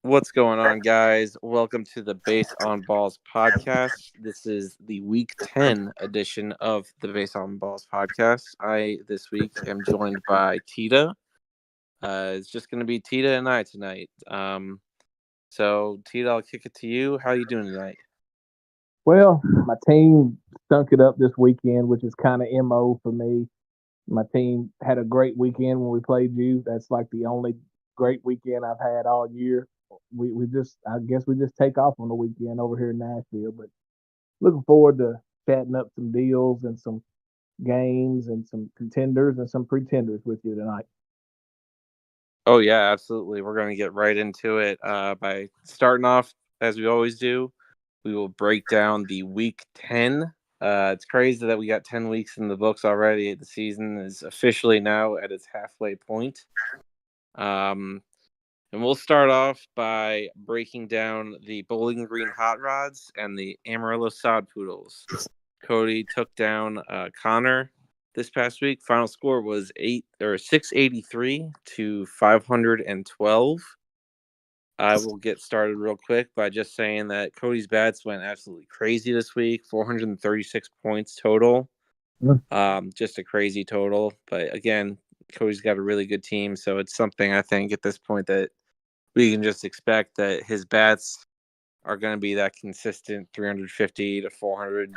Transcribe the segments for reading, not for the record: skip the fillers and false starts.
What's going on, guys? Welcome to the Base on Balls podcast. This is the week 10 edition of the Base on Balls podcast. This week, am joined by Tita. It's just going to be Tita and I tonight. So, Tita, I'll kick it to you. How are you doing tonight? Well, my team stunk it up this weekend, which is kind of MO for me. My team had a great weekend when we played you. That's like the only great weekend I've had all year. We just I guess we just take off on the weekend over here in Nashville. But looking forward to chatting up some deals and some games and some contenders and some pretenders with you tonight. Oh, yeah, absolutely. We're going to get right into it by starting off, as we always do. We will break down the week 10. It's crazy that we got 10 weeks in the books already. The season is officially now at its halfway point. Um, and we'll start off by breaking down the Bowling Green Hot Rods and the Amarillo Sod Poodles. Cody took down Connor this past week. Final score was 683 to 512. I will get started real quick by just saying that Cody's bats went absolutely crazy this week. 436 points total. Just a crazy total. But again, Cody's got a really good team, so it's something I think at this point that we can just expect that his bats are going to be that consistent 350 to 400.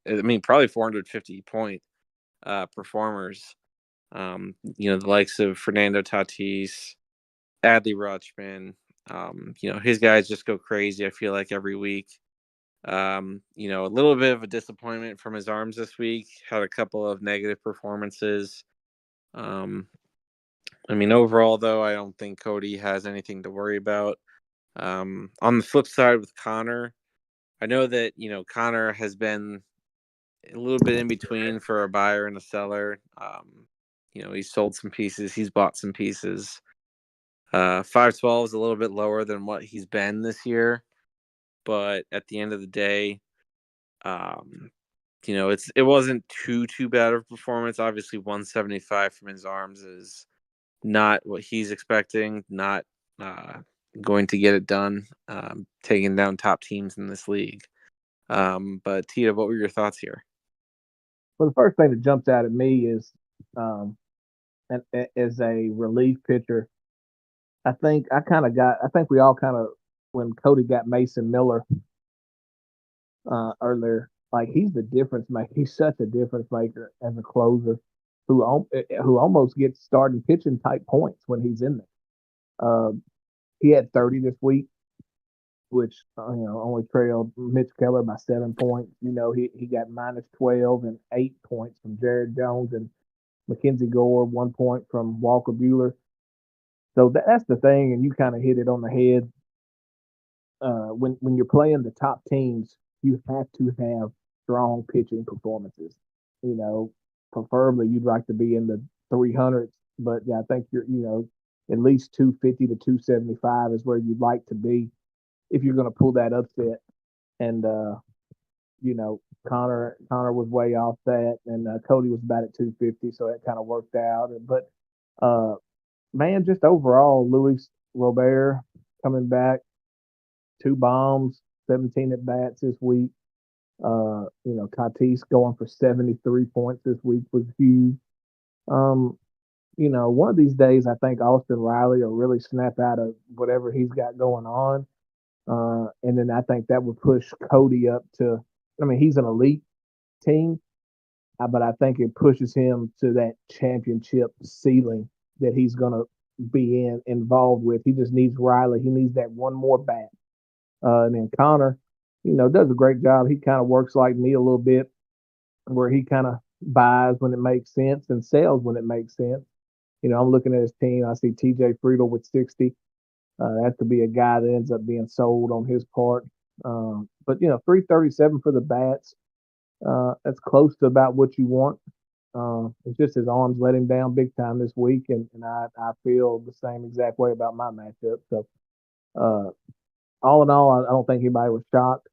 I mean, probably 450 point performers. The likes of Fernando Tatis, Adley Rutschman. His guys just go crazy. I feel like every week. A little bit of a disappointment from his arms this week. Had a couple of negative performances. Um, overall though, I don't think Cody has anything to worry about. On the flip side with Connor, I know that Connor has been a little bit in between for a buyer and a seller. He's sold some pieces, he's bought some pieces. 512 is a little bit lower than what he's been this year, but at the end of the day, it wasn't too bad of a performance. Obviously, 175 from his arms is not what he's expecting. Not uh, going to get it done. Taking down top teams in this league. But Tita, what were your thoughts here? Well, the first thing that jumps out at me is um, as a relief pitcher, I think we all kind of, when Cody got Mason Miller earlier, like he's the difference maker. He's such a difference maker as a closer who almost gets starting pitching type points when he's in there. He had 30 this week, which only trailed Mitch Keller by 7 points. He got minus 12 and 8 points from Jared Jones and Mackenzie Gore, 1 point from Walker Bueller. So that's the thing, and you kind of hit it on the head. When you're playing the top teams, you have to have strong pitching performances. You know, Preferably you'd like to be in the 300s, but I think you're at least 250 to 275 is where you'd like to be if you're going to pull that upset. And Connor was way off that, and Cody was about at 250, so that kind of worked out. But uh, man, just overall, Luis Robert coming back, 2 bombs, 17 at bats this week. Tatis going for 73 points this week was huge. Um, one of these days, I think Austin Riley will really snap out of whatever he's got going on. And then I think that would push Cody up to, I mean, he's an elite team, but I think it pushes him to that championship ceiling that he's going to be involved with. He just needs Riley. He needs that one more bat. And then Connor, does a great job. He kind of works like me a little bit, where he kind of buys when it makes sense and sells when it makes sense. I'm looking at his team. I see TJ Friedel with 60. That could be a guy that ends up being sold on his part. But 337 for the bats. That's close to about what you want. It's just his arms let him down big time this week, and I feel the same exact way about my matchup. So, uh, all in all, I don't think anybody was shocked.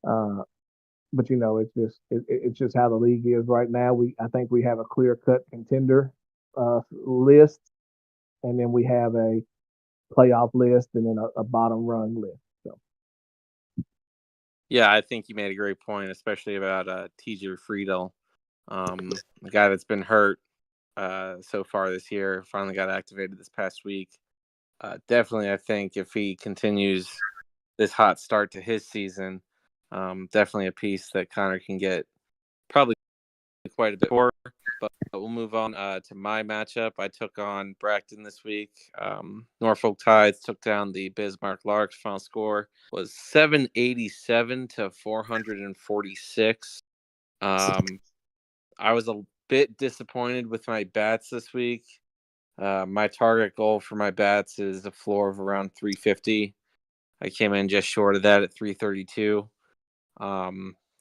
Uh, but it's just how the league is right now. I think we have a clear cut contender list, and then we have a playoff list and then a bottom rung list. So Yeah, I think you made a great point, especially about TJ Friedel, the guy that's been hurt so far this year. Finally got activated this past week. Definitely, I think if he continues this hot start to his season, definitely a piece that Connor can get probably quite a bit more. But we'll move on to my matchup. I took on Bracton this week. Norfolk Tides took down the Bismarck Larks. Final score was 787 to 446. I was a bit disappointed with my bats this week. My target goal for my bats is a floor of around 350. I came in just short of that at 332.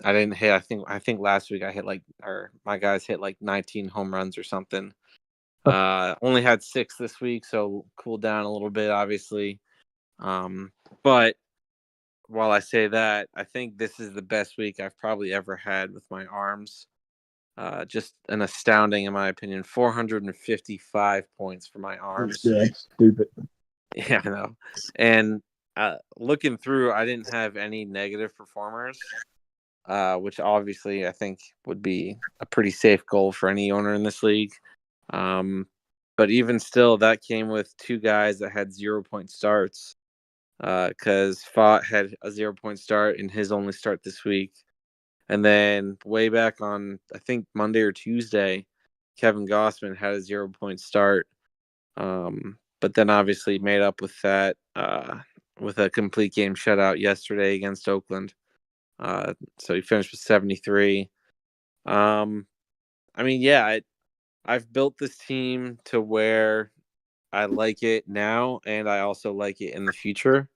I didn't hit. I think last week I hit or my guys hit like 19 home runs or something. Only had 6 this week, so cooled down a little bit, obviously. But while I say that, I think this is the best week I've probably ever had with my arms. Just an astounding, in my opinion, 455 points for my arms. that's stupid. Yeah, I know. And looking through, I didn't have any negative performers, which obviously I think would be a pretty safe goal for any owner in this league. But even still, that came with 2 guys that had 0-point starts. Because Fott had a 0-point start in his only start this week. And then way back on, I think, Monday or Tuesday, Kevin Gossman had a 0-point start. But then obviously made up with that with a complete game shutout yesterday against Oakland. So he finished with 73. I mean, yeah, I've built this team to where I like it now, and I also like it in the future.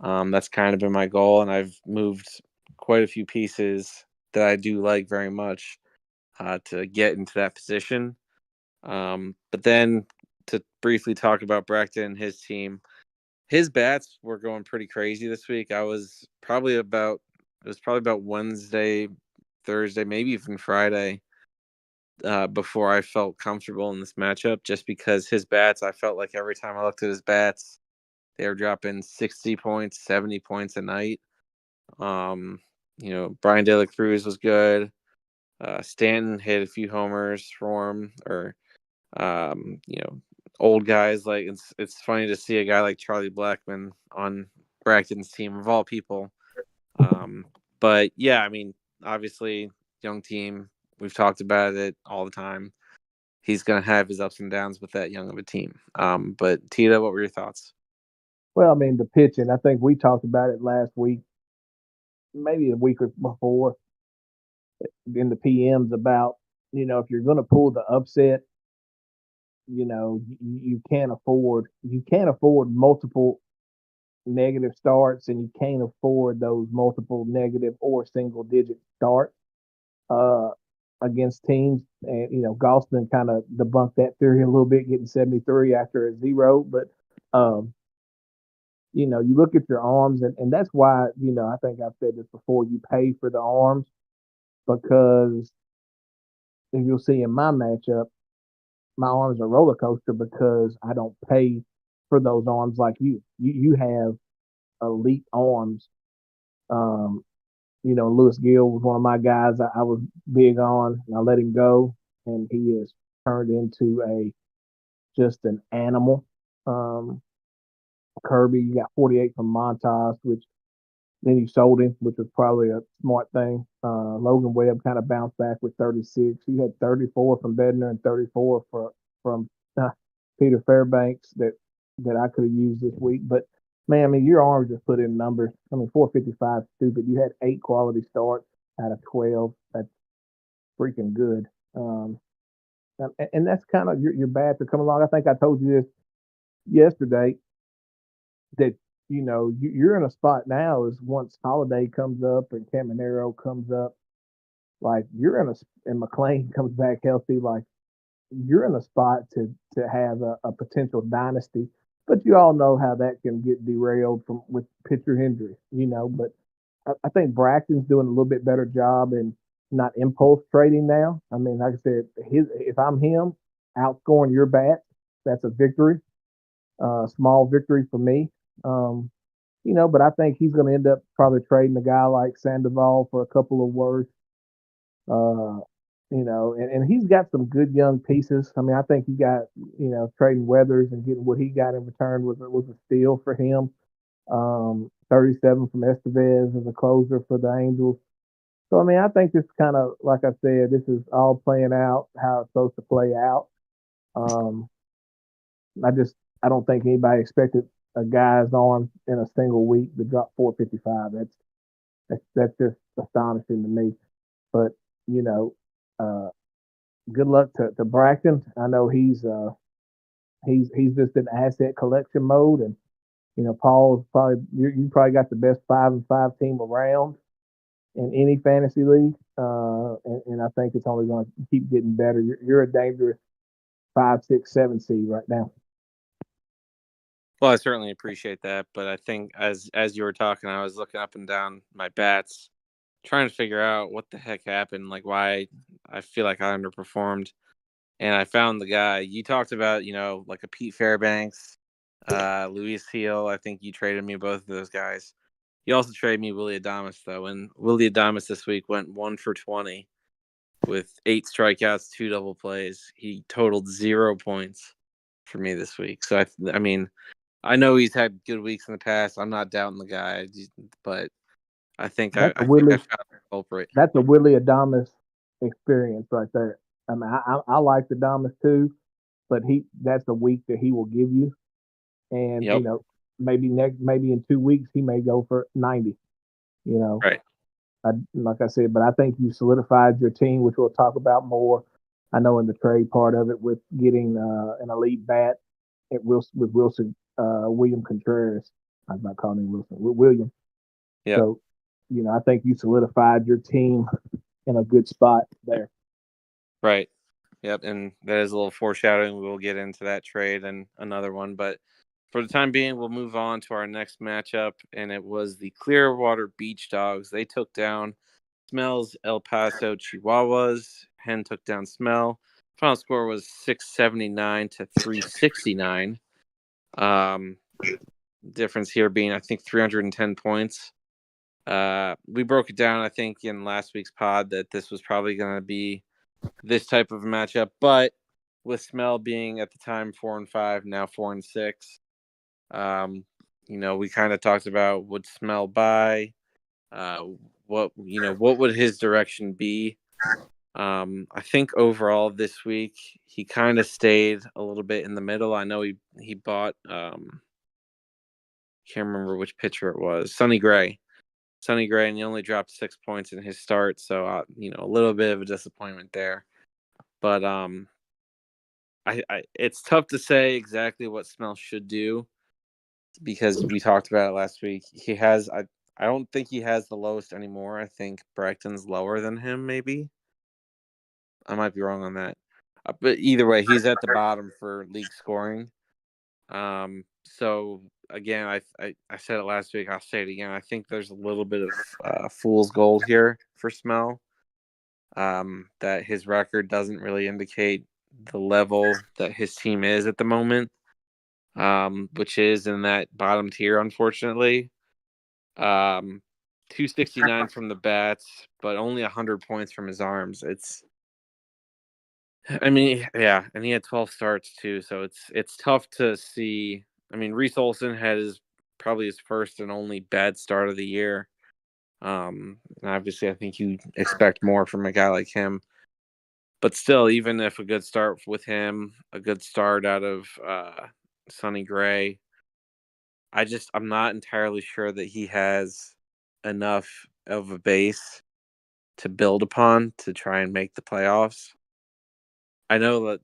That's kind of been my goal, and I've moved quite a few pieces that I do like very much to get into that position. But then to briefly talk about Bracton and his team, his bats were going pretty crazy this week. It was probably about Wednesday, Thursday, maybe even Friday, before I felt comfortable in this matchup, just because his bats, I felt like every time I looked at his bats, they were dropping 60 points, 70 points a night. Brian De La Cruz was good. Stanton hit a few homers for him, or old guys. Like it's funny to see a guy like Charlie Blackmon on Bracton's team of all people. But yeah, I mean, obviously, young team. We've talked about it all the time. He's gonna have his ups and downs with that young of a team. But Tita, what were your thoughts? Well, I mean, the pitching, I think we talked about it last week, maybe a week or before in the PMs about, if you're going to pull the upset, you can't afford multiple negative starts, and you can't afford those multiple negative or single digit starts uh, against teams. And, Galston kind of debunked that theory a little bit, getting 73 after a 0. But, you look at your arms, and that's why, I think I've said this before, you pay for the arms because as you'll see in my matchup, my arms are roller coaster because I don't pay for those arms like you. You have elite arms. Um, Lewis Gill was one of my guys I was big on, and I let him go, and he has turned into just an animal. Kirby, you got 48 from Montas, which then you sold him, which was probably a smart thing. Logan Webb kind of bounced back with 36. You had 34 from Bednar and 34 from Peter Fairbanks that I could have used this week. But man, I mean, your arms just put in numbers. I mean, 455, stupid. You had 8 quality starts out of 12. That's freaking good. And that's kind of your bats are coming along. I think I told you this yesterday that you're in a spot now is once Holiday comes up and Caminero comes up, like you're in and McLean comes back healthy, like you're in a spot to have a potential dynasty. But you all know how that can get derailed with pitcher injury, But I think Braxton's doing a little bit better job in not impulse trading now. I mean, like I said, if I'm him, outscoring your bat, that's a victory. Small victory for me. But I think he's going to end up probably trading a guy like Sandoval for a couple of worse. Uh, and he's got some good young pieces. I mean, I think he got, trading Weathers and getting what he got in return was a steal for him. 37 from Estevez as a closer for the Angels. So, I mean, I think this kind of, like I said, this is all playing out how it's supposed to play out. Um, I don't think anybody expected a guy's arm in a single week to drop 455. That's just astonishing to me. But you know, uh, good luck to Braxton. I know he's just in asset collection mode, and Paul's probably you probably got the best 5-5 team around in any fantasy league, and I think it's only going to keep getting better. You're a dangerous 5, 6, 7 seed right now. Well, I certainly appreciate that, but I think as you were talking, I was looking up and down my bats, trying to figure out what the heck happened, like why I feel like I underperformed. And I found the guy you talked about, like a Pete Fairbanks, Luis Heel. I think you traded me both of those guys. You also traded me Willie Adames though, and Willie Adames this week went 1 for 20 with 8 strikeouts, 2 double plays. He totaled 0 points for me this week. So I mean, I know he's had good weeks in the past. I'm not doubting the guy, but I think That's a I think I Willie. found the culprit. That's a Willie Adames experience right there. I mean, I like Adames too, but that's a week that he will give you, and Yep. maybe in 2 weeks he may go for 90. You know, Right. like I said, but I think you solidified your team, which we'll talk about more. I know in the trade part of it with getting an elite bat with Wilson William Contreras. I'm not calling him Wilson, William. Yep. So, I think you solidified your team in a good spot there. Right. Yep. And that is a little foreshadowing. We'll get into that trade and another one. But for the time being, we'll move on to our next matchup. And it was the Clearwater Beach Dogs. They took down Smell's El Paso Chihuahuas. Hen took down Smell. Final score was 679 to 369. Difference here being, I think, 310 points. We broke it down, I think, in last week's pod that this was probably going to be this type of matchup, but with Smell being at the time 4-5, now 4-6, we kind of talked about would Smell buy, what would his direction be. I think overall this week he kind of stayed a little bit in the middle. I know he bought can't remember which pitcher it was, Sonny Gray, and he only dropped 6 points in his start, so a little bit of a disappointment there. But it's tough to say exactly what Smell should do because we talked about it last week. I don't think he has the lowest anymore. I think Braxton's lower than him, maybe. I might be wrong on that. But either way, he's at the bottom for league scoring. So again, I said it last week. I'll say it again. I think there's a little bit of fool's gold here for Smell. That his record doesn't really indicate the level that his team is at the moment, which is in that bottom tier, unfortunately. 269 from the bats, but only 100 points from his arms. I mean, yeah, and he had 12 starts too, so it's tough to see. I mean, Reese Olson had probably his first and only bad start of the year. And obviously, I think you expect more from a guy like him. But still, even if a good start with him, a good start out of Sonny Gray, I'm not entirely sure that he has enough of a base to build upon to try and make the playoffs. I know that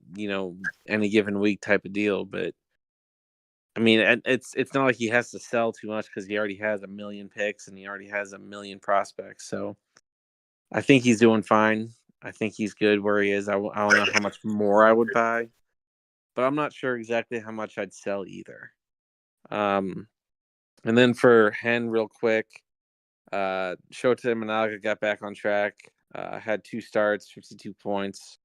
any given week type of deal, but I mean it's not like he has to sell too much because he already has a million picks and he already has a million prospects. So I think he's doing fine. I think he's good where he is. I don't know how much more I would buy, but I'm not sure exactly how much I'd sell either. And then for Hen, real quick, Shota Managa got back on track. Had 2 starts, 52 points.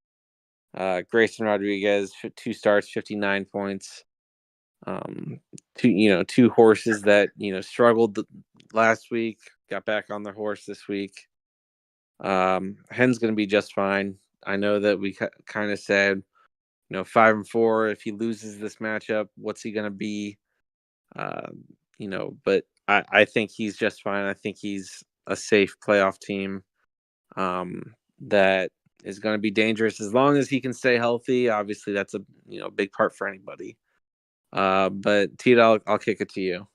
Grayson Rodriguez, 2 starts, 59 points. Two horses that struggled last week, got back on their horse this week. Hen's going to be just fine. I know that we kind of said 5-4. If he loses this matchup, what's he going to be? But I think he's just fine. I think he's a safe playoff team that is going to be dangerous as long as he can stay healthy. Obviously, that's a big part for anybody. But Tito, I'll kick it to you.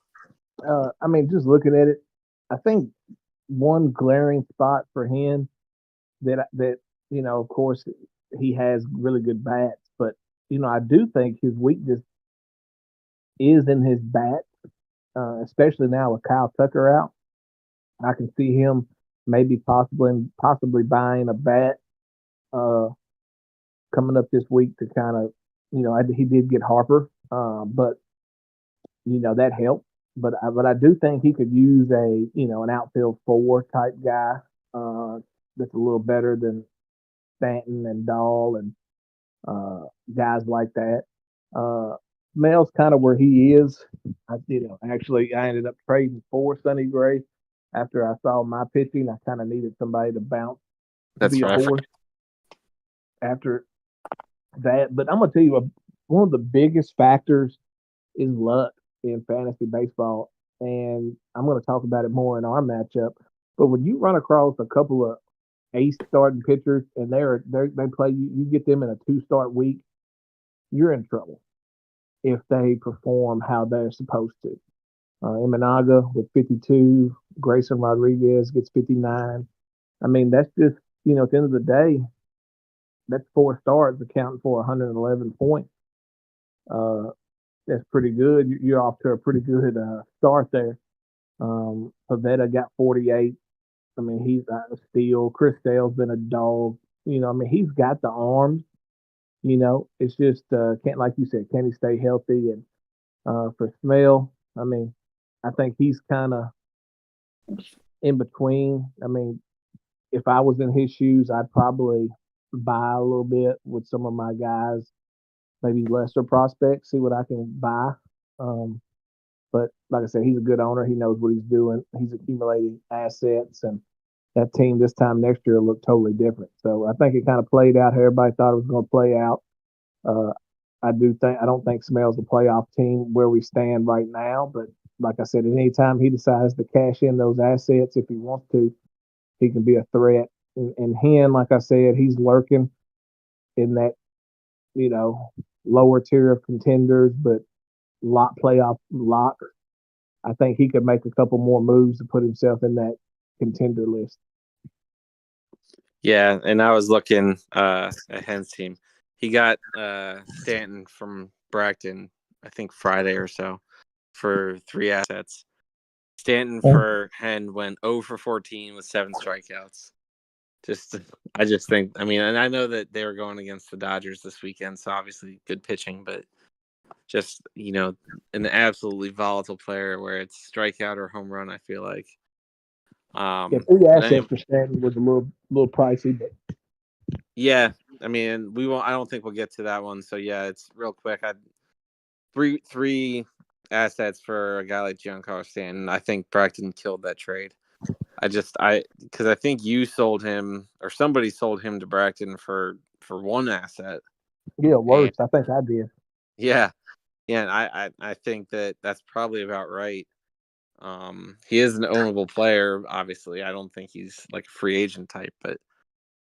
I mean, just looking at it, I think one glaring spot for him that of course, he has really good bats, but I do think his weakness is in his bat, especially now with Kyle Tucker out. I can see him maybe possibly buying a bat uh, coming up this week to kind of, he did get Harper, but that helped. But I do think he could use an outfield 4 type guy that's a little better than Stanton and Dahl and guys like that. Mel's kind of where he is. Actually, I ended up trading for Sonny Gray after I saw my pitching. I kind of needed somebody to bounce to be a horse after that. But I'm gonna tell you, one of the biggest factors is luck in fantasy baseball, and I'm gonna talk about it more in our matchup. But when you run across a couple of ace starting pitchers and they play you get them in a 2-start week, you're in trouble if they perform how they're supposed to. Imanaga with 52, Grayson Rodriguez gets 59. I mean, that's just at the end of the day, that's 4 starts accounting for 111 points. That's pretty good. You're off to a pretty good start there. Pavetta got 48. I mean, he's a steal. Chris Sale's been a dog. I mean, he's got the arms. It's just can't, like you said, can he stay healthy? And for Smell, I mean, I think he's kind of in between. I mean, if I was in his shoes, I'd probably buy a little bit with some of my guys, maybe lesser prospects, see what I can buy. But like I said, he's a good owner. He knows what he's doing. He's accumulating assets, and that team this time next year will look totally different. So I think it kind of played out how everybody thought it was going to play out. Uh, I don't think Smell's a playoff team where we stand right now, but like I said, anytime he decides to cash in those assets, if he wants to, he can be a threat. And Hen, like I said, he's lurking in that, lower tier of contenders, but playoff lock. I think he could make a couple more moves to put himself in that contender list. Yeah, and I was looking at Hen's team. He got Stanton from Bracton, I think Friday or so, for 3 assets. Stanton for Hen went 0 for 14 with 7 strikeouts. I just think, I mean, and I know that they were going against the Dodgers this weekend, so obviously good pitching, but just, an absolutely volatile player where it's strikeout or home run, I feel like. Yeah, 3 assets for Stanton was a little pricey, but yeah, I mean, we won't. I don't think we'll get to that one. So yeah, it's real quick. I three assets for a guy like Giancarlo Stanton. I think Bracton killed that trade. Because I think you sold him or somebody sold him to Bracton for 1 asset. Yeah, worse. I think I did. Yeah, and I think that's probably about right. He is an ownable player. Obviously, I don't think he's like a free agent type, but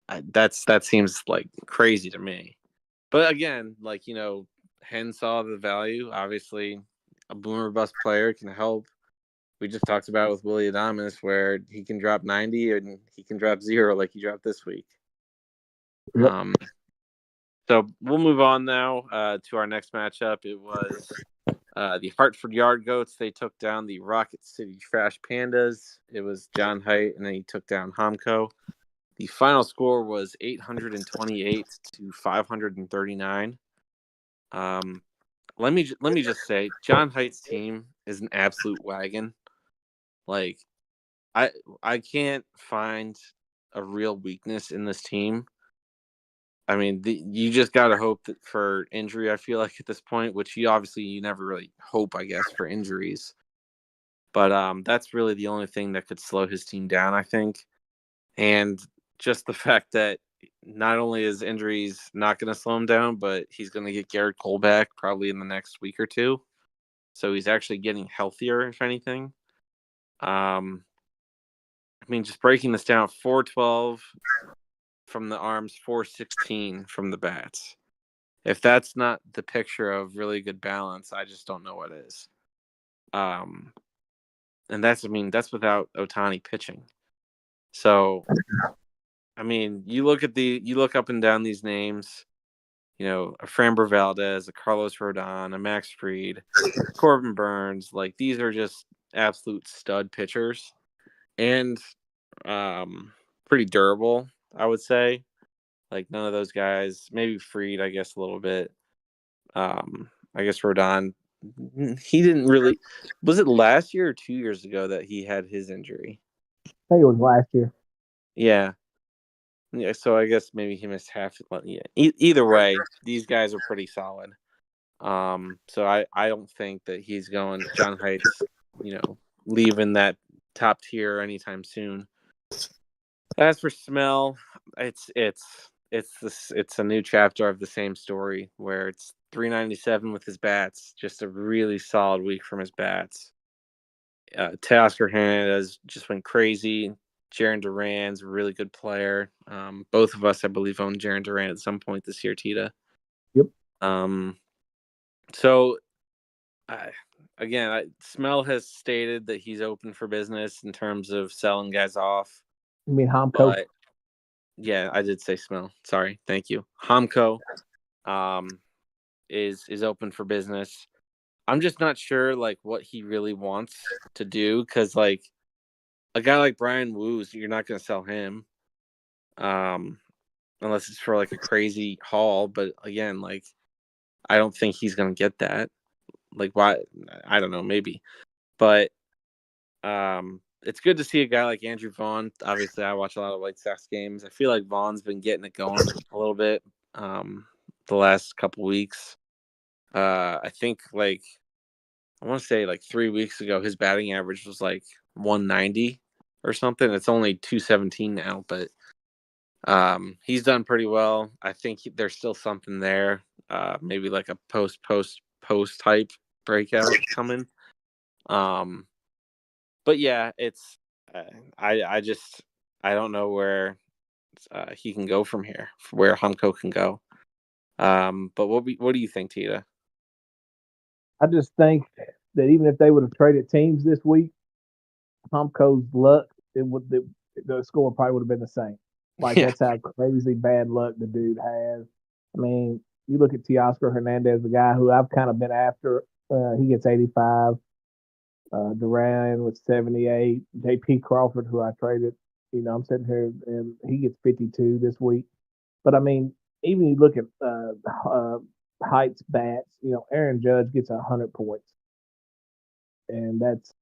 that seems like crazy to me. But again, like Hen saw the value. Obviously, a boomer bust player can help. We just talked about with Willie Adames, where he can drop 90 and he can drop 0 like he dropped this week. Yep. So we'll move on now to our next matchup. It was the Hartford Yard Goats. They took down the Rocket City Trash Pandas. It was John Height, and then he took down Homco. The final score was 828 to 539. Let me just say, John Height's team is an absolute wagon. Like, I can't find a real weakness in this team. I mean, you just got to hope that for injury. I feel like at this point, which you never really hope, I guess, for injuries. But that's really the only thing that could slow his team down, I think. And just the fact that not only is injuries not going to slow him down, but he's going to get Garrett Cole back probably in the next week or two. So he's actually getting healthier, if anything. I mean, just breaking this down, 412 from the arms, 416 from the bats. If that's not the picture of really good balance, I just don't know what is. And that's without Ohtani pitching. So, I mean, you look up and down these names, a Framber Valdez, a Carlos Rodon, a Max Fried, Corbin Burns, like these are just absolute stud pitchers and pretty durable, I would say. Like none of those guys, maybe Fried, I guess a little bit. I guess Rodon, he didn't really. Was it last year or 2 years ago that he had his injury? I think it was last year. Yeah, yeah. So I guess maybe he missed half. Yeah. Either way, these guys are pretty solid. So I don't think that he's going John Heights, leaving that top tier anytime soon. As for Smell, it's a new chapter of the same story where it's 397 with his bats, just a really solid week from his bats. Teoscar Hernandez just went crazy. Jaron Duran's a really good player. Both of us, I believe, owned Jaron Duran at some point this year, Tita. Yep. So, again, Smell has stated that he's open for business in terms of selling guys off. You mean Homco? But yeah, I did say Smell. Sorry, thank you. Homco is open for business. I'm just not sure like what he really wants to do because like a guy like Brian Woo's, you're not going to sell him, unless it's for like a crazy haul. But again, like I don't think he's going to get that. Like why? I don't know, maybe, but it's good to see a guy like Andrew Vaughn. Obviously, I watch a lot of White Sox games. I feel like Vaughn's been getting it going a little bit the last couple weeks. I think like I want to say like 3 weeks ago, his batting average was like 190 or something. It's only 217 now, but he's done pretty well. I think there's still something there. Maybe like a post type breakout coming. But yeah, it's I don't know where he can go from here, where Humco can go. But what do you think, Tita? I just think that even if they would have traded teams this week, Homco's luck, the score probably would have been the same. Like Yeah. that's how crazy bad luck the dude has. I mean, you look at Teoscar Hernandez, the guy who I've kind of been after. He gets 85. Duran with 78. J.P. Crawford, who I traded, I'm sitting here and he gets 52 this week. But I mean, even you look at Heights bats, Aaron Judge gets 100 points, and that's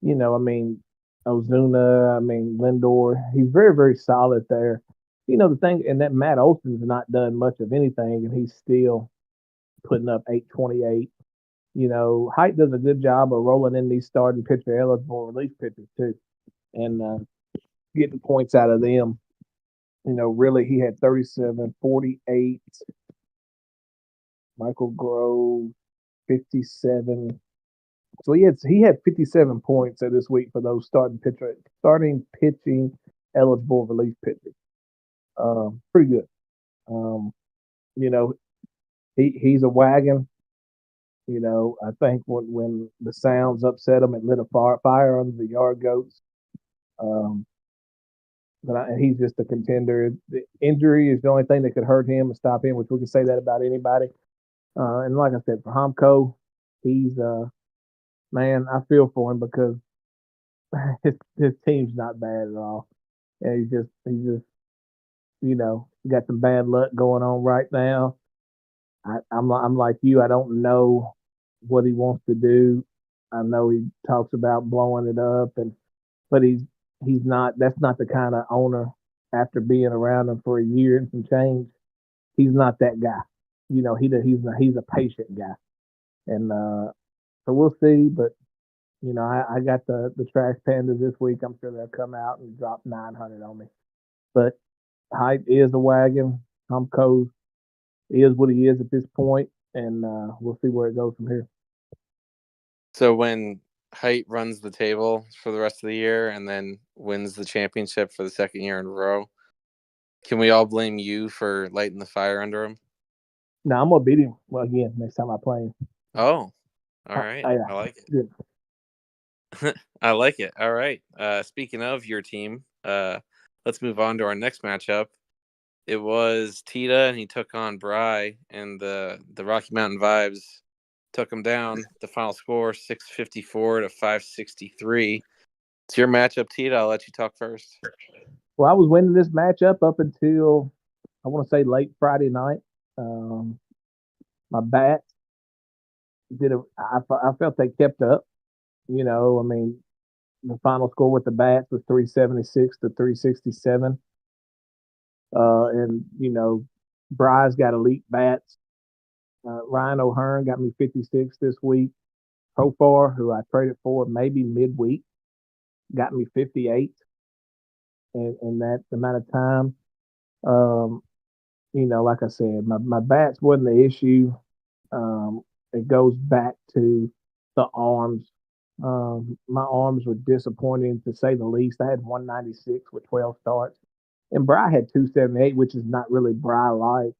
I mean, Ozuna, I mean, Lindor, he's very, very solid there. The thing, and that Matt Olson's not done much of anything, and he's still putting up 828. Height does a good job of rolling in these starting pitcher eligible relief pitchers too, and getting points out of them. Really, he had 37, 48. Michael Grove, 57. So he had 57 points this week for those starting pitching eligible relief pitchers. Pretty good. You know, he's a wagon. I think when the sounds upset him, it lit a fire under the yard goats. He's just a contender. The injury is the only thing that could hurt him and stop him, which we can say that about anybody. And like I said, for Homco, he's man, I feel for him because his team's not bad at all, and he's just got some bad luck going on right now. I'm like you. I don't know what he wants to do. I know he talks about blowing it up, but he's not. That's not the kind of owner after being around him for a year and some change. he's not that guy. He's a patient guy, and so we'll see. But I got the trash pandas this week. I'm sure they'll come out and drop 900 on me. But hype is a wagon. Tom Cove is what he is at this point, and we'll see where it goes from here. So when Height runs the table for the rest of the year and then wins the championship for the second year in a row, can we all blame you for lighting the fire under him? Now I'm gonna beat him. Well, again, next time I play him. Oh, all right. I like it. Good. I like it. All right. Speaking of your team, let's move on to our next matchup. It was Tita, and he took on Bry, and the Rocky Mountain Vibes took him down. The final score 654 to 563. It's your matchup, Tita. I'll let you talk first. Well, I was winning this matchup up until I want to say late Friday night. My bats I felt they kept up. I mean, the final score with the bats was 376 to 367. And Bry's got elite bats. Ryan O'Hearn got me 56 this week. Profar, who I traded for maybe midweek, got me 58 in that amount of time. Like I said, my bats wasn't the issue. It goes back to the arms. My arms were disappointing to say the least. I had 196 with 12 starts, and Bry had 278, which is not really Bry like.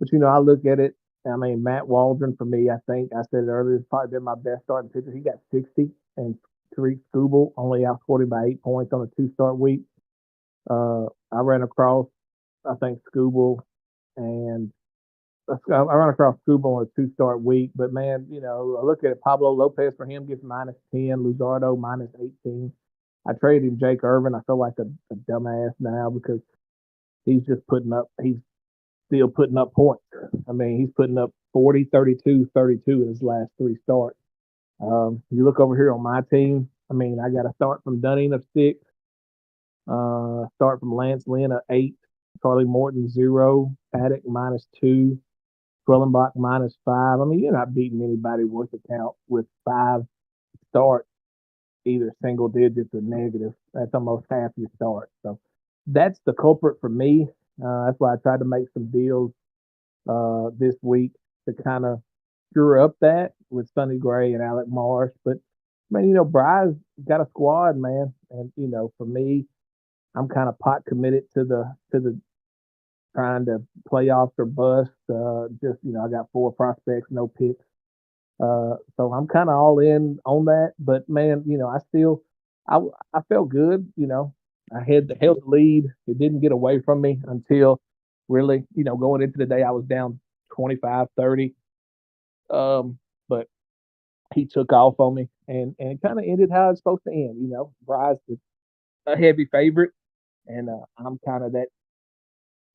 But I look at it. I mean, Matt Waldron for me, I think I said it earlier, has probably been my best starting pitcher. He got 60, and Tariq Skubal only outscored him by 8 points on a 2-start week. I ran across, I think, Skubal, and I ran across Skubal on a 2-start week. But man, I look at it. Pablo Lopez for him gets -10, Luzardo -18. I traded him Jake Irvin. I feel like a dumbass now because he's just he's still putting up points. I mean, he's putting up 40, 32, 32 in his last 3 starts. You look over here on my team. I mean, I got a start from Dunning of 6, start from Lance Lynn of 8, Charlie Morton 0, Paddock -2, Quellenbach -5. I mean, you're not beating anybody worth a count with 5 starts, either single digits or negative. That's almost half your start. So that's the culprit for me. That's why I tried to make some deals this week to kind of screw up that with Sonny Gray and Alec Marsh. But man, Bry's got a squad, man, and for me, I'm kind of pot committed to the trying to playoffs or bust. I got 4 prospects, no picks. So I'm kind of all in on that. But man, I felt good. I held the lead. It didn't get away from me until really, going into the day, I was down 25-30. But he took off on me and it kind of ended how it's supposed to end. Bryce is a heavy favorite, and I'm kind of that,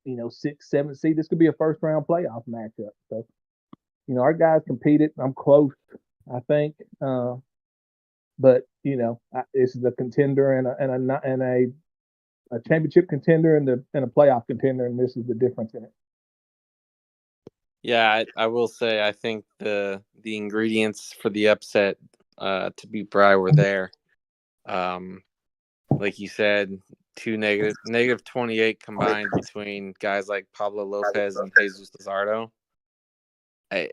6th, 7th seed. This could be a first round playoff matchup. So, our guys competed. I'm close, I think. But this is a contender and a championship contender and a playoff contender, and this is the difference in it. Yeah, I will say I think the ingredients for the upset to beat Bry were there. Like you said, negative 28 combined between guys like Pablo Lopez and Jesus Luzardo. I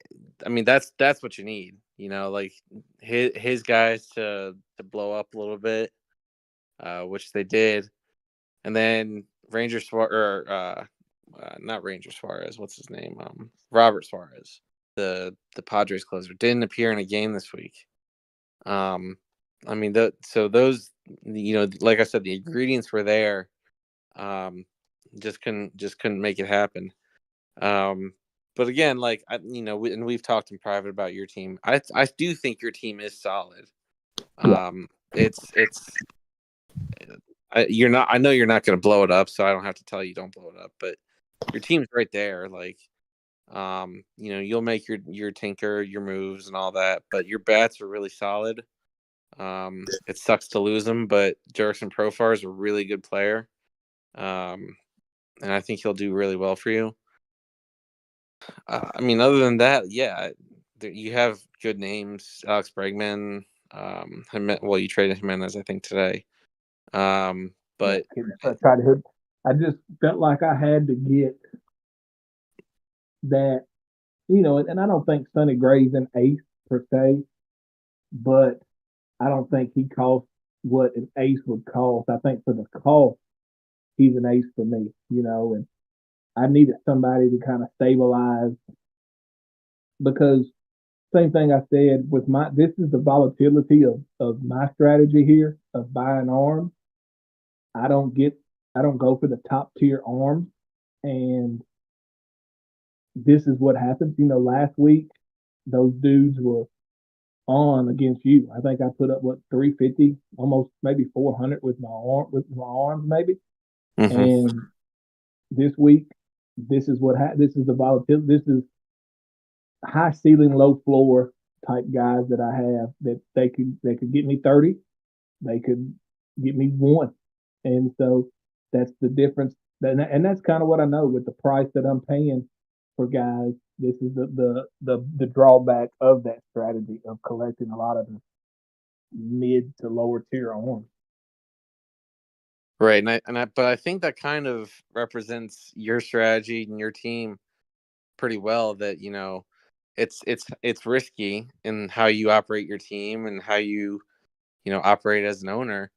mean that's what you need, like his guys to blow up a little bit, which they did, and then not Ranger Suarez. What's his name? Robert Suarez, the Padres closer, didn't appear in a game this week. I mean, so those, like I said, the ingredients were there. Just couldn't make it happen. But again, like and we've talked in private about your team. I do think your team is solid. It's you're not. I know you're not going to blow it up, so I don't have to tell you don't blow it up. But your team's right there. Like, you'll make your tinker, your moves, and all that. But your bats are really solid. It sucks to lose them, but Jurickson Profar is a really good player. And I think he'll do really well for you. I mean, other than that, yeah, you have good names. Alex Bregman. Well, you traded Jimenez, I think, today. Yeah, But I try to hit. I just felt like I had to get that, and I don't think Sonny Gray's an ace per se, but I don't think he costs what an ace would cost. I think for the cost, he's an ace for me, and I needed somebody to kind of stabilize because same thing I said with this is the volatility of my strategy here of buying arms. I don't get I don't go for the top tier arms, and this is what happens. Last week those dudes were on against you. I think I put up what 350, almost maybe 400 with my arms maybe. mhm. And this week, this is the volatility. This is high ceiling, low floor type guys that I have that they could get me 30, they could get me one, and so that's the difference. And that's kind of what I know with the price that I'm paying for guys. This is the drawback of that strategy of collecting a lot of the mid to lower tier arms. Right, but I think that kind of represents your strategy and your team pretty well. That it's risky in how you operate your team and how you operate as an owner,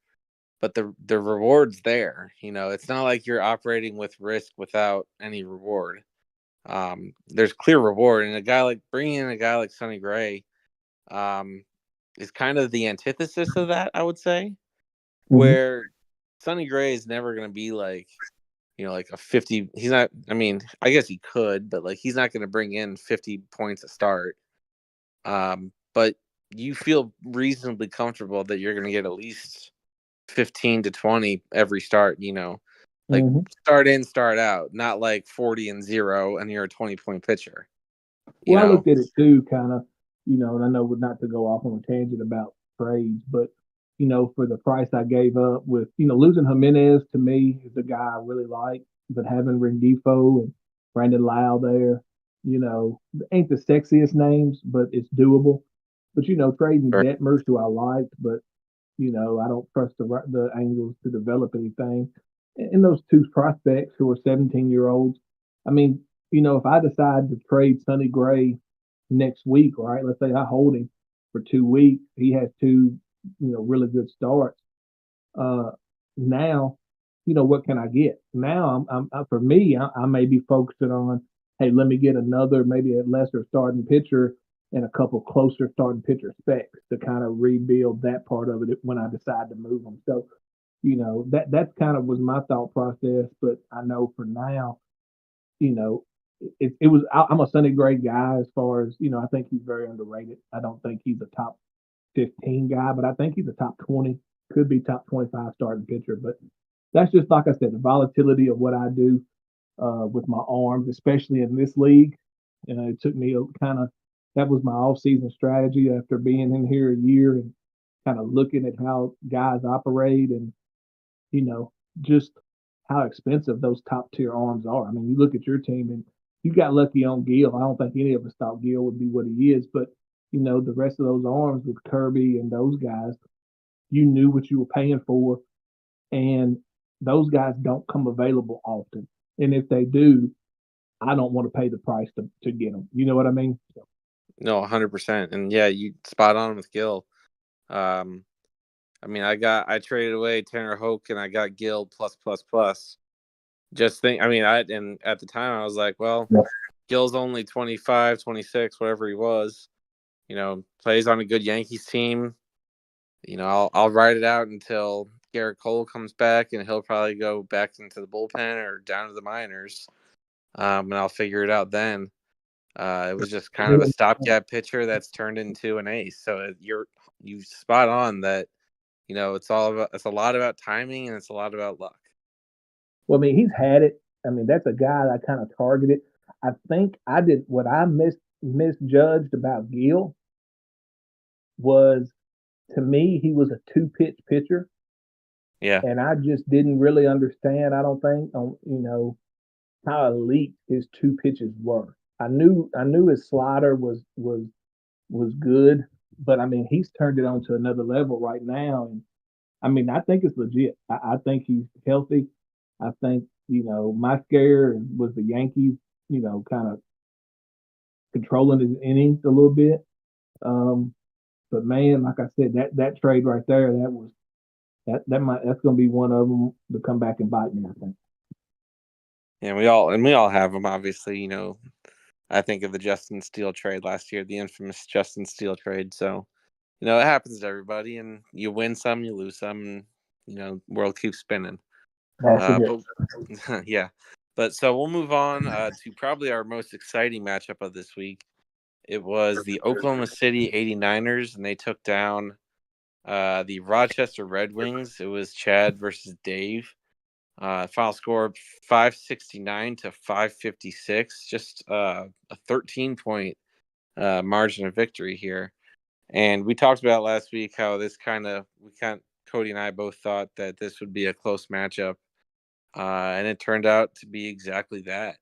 but the reward's there. It's not like you're operating with risk without any reward. There's clear reward, and bringing in a guy like Sonny Gray, um, is kind of the antithesis of that, I would say, Mm-hmm. where Sonny Gray is never going to be like a 50. He's not, I mean, I guess he could, but like he's not going to bring in 50 points a start. But you feel reasonably comfortable that you're going to get at least 15 to 20 every start, like Mm-hmm. start in, start out, not like 40 and 0 and you're a 20-point pitcher, you Well, I know? looked at it too, kind of, and I know not to go off on a tangent about trades, but for the price I gave up with, losing Jimenez to me is a guy I really like, but having Rendifo and Brandon Lau there, ain't the sexiest names, but it's doable. But trading Sure. Detmers, who I liked, but I don't trust the Angels to develop anything. And those two prospects who are 17-year-olds, I mean, if I decide to trade Sonny Gray next week, all right, let's say I hold him for 2 weeks, he has two, really good starts. Uh, now, what can I get? Now, for me, I may be focusing on, hey, let me get another, maybe a lesser starting pitcher and a couple closer starting pitcher specs to kind of rebuild that part of it when I decide to move them. So, that's kind of was my thought process. But I know for now, you know, it was. I'm a Sonny Gray guy as far as I think he's very underrated. I don't think he's a top 15 guy, but I think he's a top 20, could be top 25 starting pitcher. But that's just like I said, the volatility of what I do with my arms, especially in this league. It took me kind of that was my off-season strategy after being in here a year and kind of looking at how guys operate and you know just how expensive those top tier arms are. I mean, you look at your team and you got lucky on Gill. I don't think any of us thought Gill would be what he is, but the rest of those arms with Kirby and those guys, you knew what you were paying for, and those guys don't come available often. And if they do, I don't want to pay the price to get them. You know what I mean? So, No, 100%. And yeah, you spot on with Gil. Um, I mean, I traded away Tanner Hoke and I got Gil plus plus plus. Just think, I mean, and at the time I was like, well, yeah. Gil's only 25, 26, whatever he was, plays on a good Yankees team. I'll ride it out until Garrett Cole comes back and he'll probably go back into the bullpen or down to the minors. And I'll figure it out then. It was just kind of a stopgap pitcher that's turned into an ace. So you spot on that. It's a lot about timing and it's a lot about luck. Well, I mean, he's had it. I mean, that's a guy I kind of targeted. I think I did what I misjudged about Gill was to me he was a two pitch pitcher, Yeah. and I just didn't really understand. I don't think on how elite his two pitches were. I knew his slider was good, but I mean he's turned it on to another level right now, and I mean I think it's legit. I think he's healthy. I think my scare was the Yankees, kind of controlling his innings a little bit. Um, but man, like I said, that trade right there, that's going to be one of them to come back and bite me. I think. Yeah, we all have them. Obviously, I think of the Justin Steele trade last year, the infamous Justin Steele trade. So, it happens to everybody, and you win some, you lose some, and world keeps spinning. That's a But yeah, but so we'll move on to probably our most exciting matchup of this week. It was the Oklahoma City 89ers, and they took down the Rochester Red Wings. It was Chad versus Dave. Final score 569 to 556, just a 13-point margin of victory here. And we talked about last week how Cody and I both thought that this would be a close matchup, and it turned out to be exactly that.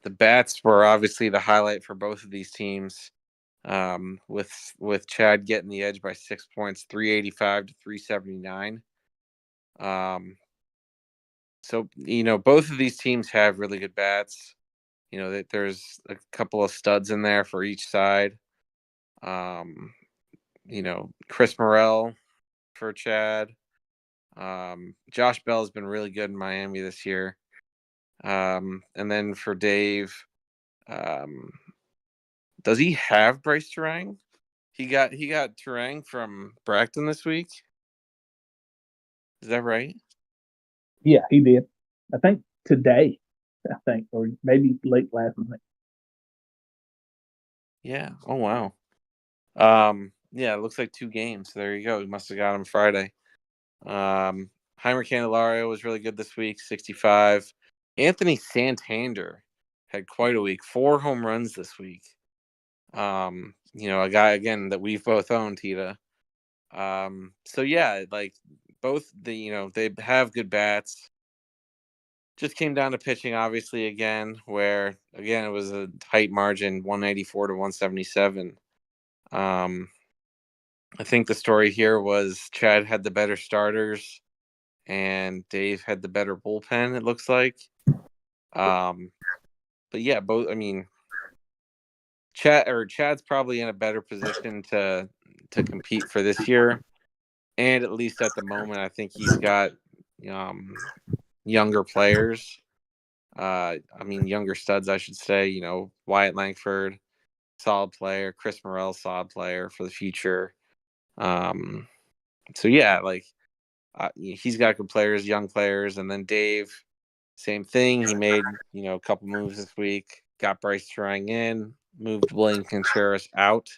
The bats were obviously the highlight for both of these teams. With Chad getting the edge by 6 points, 385 to 379. So both of these teams have really good bats. There's a couple of studs in there for each side. Chris Morel for Chad. Josh Bell has been really good in Miami this year. And then for Dave, does he have Bryce Terang? He got Terang from Bracton this week. Is that right? Yeah, he did. I think today. I think, or maybe late last night. Yeah. Oh wow. Yeah, it looks like 2 games. There you go. He must have got him Friday. Heimer Candelario was really good this week, 65. Anthony Santander had quite a week, 4 home runs this week. A guy again that we've both owned, Tita. So yeah, like both they have good bats. Just came down to pitching, obviously, again, where again it was a tight margin, 184 to 177. I think the story here was Chad had the better starters and Dave had the better bullpen, it looks like. But yeah, both. I mean, Chad's probably in a better position to compete for this year, and at least at the moment, I think he's got younger players. Younger studs, I should say. Wyatt Langford, solid player. Chris Morel, solid player for the future. So yeah, like he's got good players, young players, and then Dave, same thing. He made a couple moves this week. Got Bryce Terang in, moved William Contreras out.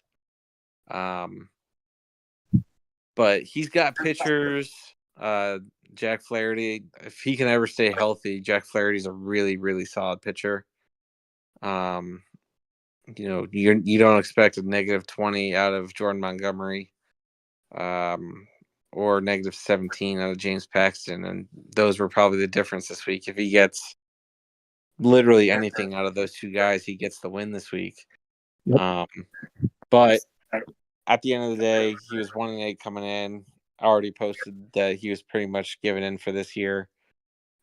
But he's got pitchers. Jack Flaherty, if he can ever stay healthy, Jack Flaherty's a really, really solid pitcher. You don't expect a -20 out of Jordan Montgomery, or -17 out of James Paxton, and those were probably the difference this week. If he gets literally anything out of those 2 guys, he gets the win this week. Yep. But at the end of the day, he was 1-8 coming in. Already posted that he was pretty much given in for this year.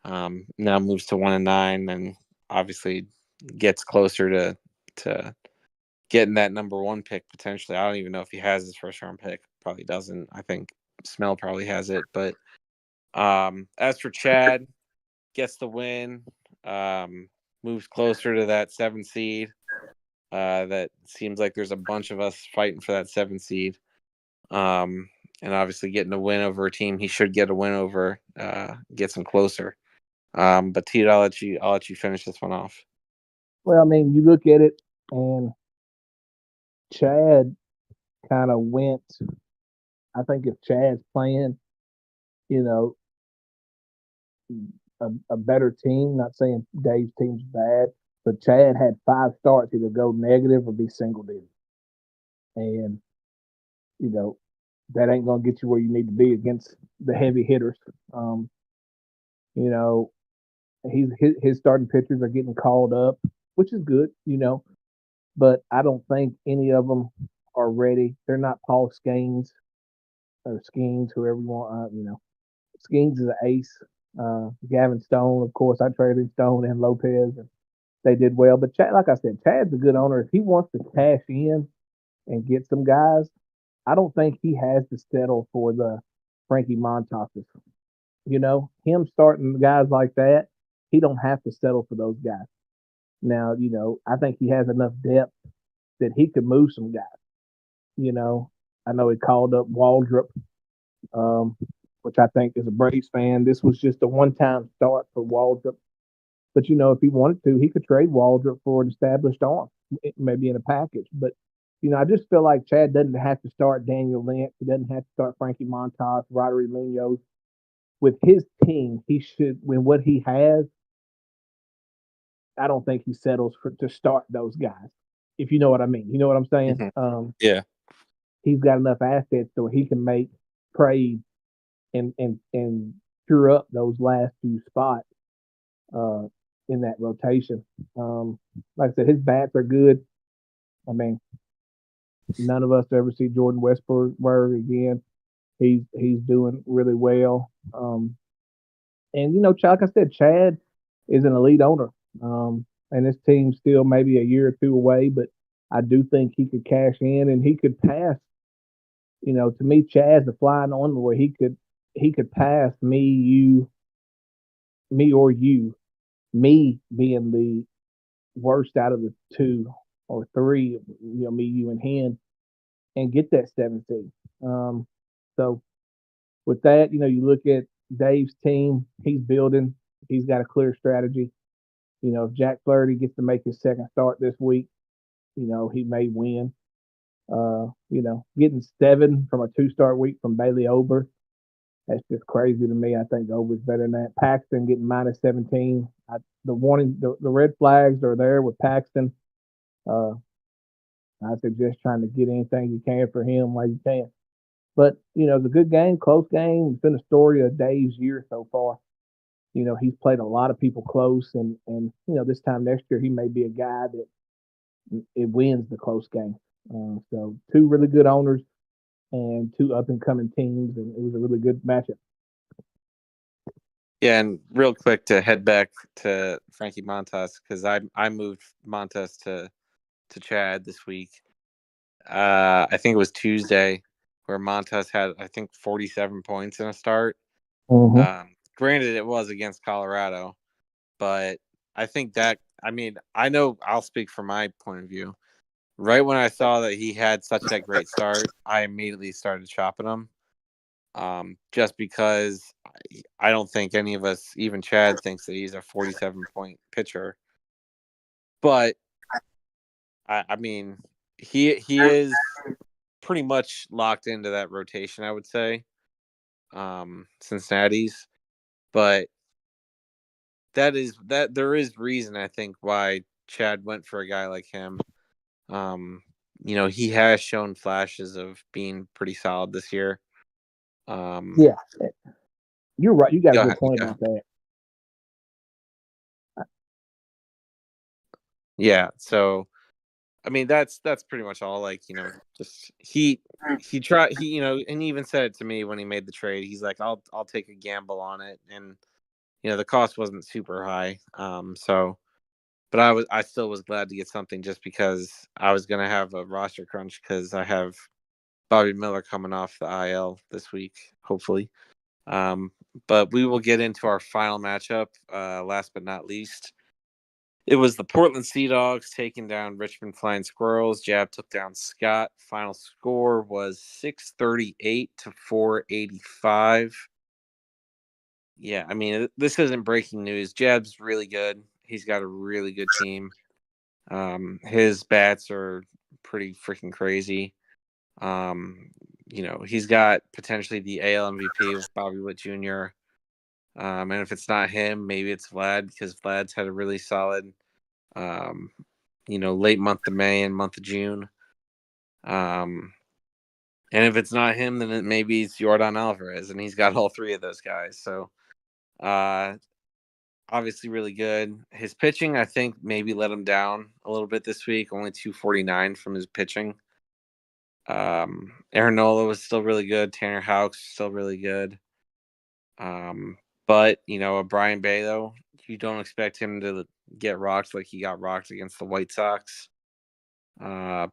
Now moves to 1-9, and obviously gets closer to getting that number 1 pick potentially. I don't even know if he has his first round pick. Probably doesn't. I think Smell probably has it. But as for Chad, gets the win. Moves closer to that 7 seed. That seems like there's a bunch of us fighting for that 7 seed. And obviously getting a win over a team he should get a win over gets him closer. But Tito, I'll let you finish this one off. Well, I mean, you look at it, and Chad kind of went. I think if Chad's playing, you know, a better team, not saying Dave's team's bad, but Chad had 5 starts, either go negative or be single digit. And, you know, that ain't going to get you where you need to be against the heavy hitters. Um, you know, his starting pitchers are getting called up which is good, but I don't think any of them are ready. They're not Paul Skeens or Skeens, whoever you want. Skeens is an ace. Gavin Stone, of course, I traded Stone and Lopez, and they did well. But Chad, like I said, Chad's a good owner. If he wants to cash in and get some guys, I don't think he has to settle for the Frankie Montauses. Him starting guys like that, he don't have to settle for those guys. Now, I think he has enough depth that he could move some guys. I know he called up Waldrop, um, which I think is a Braves fan. This was just a one-time start for Waldrop. But if he wanted to, he could trade Waldrop for an established arm, maybe in a package. But I just feel like Chad doesn't have to start Daniel Lynch. He doesn't have to start Frankie Montas, Roderick Munoz. With his team, he should, when what he has, I don't think he settles to start those guys. If you know what I mean, you know what I'm saying. Yeah. He's got enough assets so he can make trades and cure up those last few spots uh, in that rotation. Like I said, his bats are good. I mean, none of us ever see Jordan Westburg again. He's doing really well. And like I said, Chad is an elite owner. And this team's still maybe a year or two away, but I do think he could cash in and he could pass. To me, Chad's the flying on where he could pass me, you, me or you, me being the worst out of the two or three, me, you, and him, and get that 17. So with that, you look at Dave's team, he's building, he's got a clear strategy. If Jack Flaherty gets to make his second start this week, he may win. Getting 7 from a 2-start week from Bailey Ober, that's just crazy to me. I think Ober's better than that. Paxton getting minus 17. The red flags are there with Paxton. I suggest trying to get anything you can for him while you can. But, it's a good game, close game. It's been a story of Dave's year so far. He's played a lot of people close, and this time next year he may be a guy that it wins the close game. So 2 really good owners and 2 up and coming teams, and it was a really good matchup. Yeah, and real quick to head back to Frankie Montas, because I moved Montas to Chad this week. I think it was Tuesday where Montas had, I think, 47 points in a start. Mm-hmm. Granted, it was against Colorado, but I think I know I'll speak from my point of view. Right when I saw that he had such that great start, I immediately started shopping him. Just because I don't think any of us, even Chad, thinks that he's a 47-point pitcher. But I mean, he is pretty much locked into that rotation, I would say. Cincinnati's, but there is reason, I think, why Chad went for a guy like him. He has shown flashes of being pretty solid this year. Yeah, you're right. You got a good point about that. Yeah, so I mean that's pretty much all. Like, just he tried, and he even said it to me when he made the trade. He's like, I'll take a gamble on it, and the cost wasn't super high. But I still was glad to get something, just because I was gonna have a roster crunch because I have Bobby Miller coming off the IL this week, hopefully. But we will get into our final matchup. Last but not least, it was the Portland Sea Dogs taking down Richmond Flying Squirrels. Jab took down Scott. Final score was 638 to 485. Yeah, I mean, this isn't breaking news. Jab's really good. He's got a really good team. His bats are pretty freaking crazy. He's got potentially the AL MVP with Bobby Witt Jr. And if it's not him, maybe it's Vlad, because Vlad's had a really solid, late month of May and month of June. And if it's not him, then maybe it's Yordan Alvarez, and he's got all 3 of those guys. So, obviously really good. His pitching, I think, maybe let him down a little bit this week. Only 249 from his pitching. Aaron Nola was still really good. Tanner Houck's still really good. Um, but a Brian Bay though, you don't expect him to get rocked like he got rocked against the White Sox. Uh,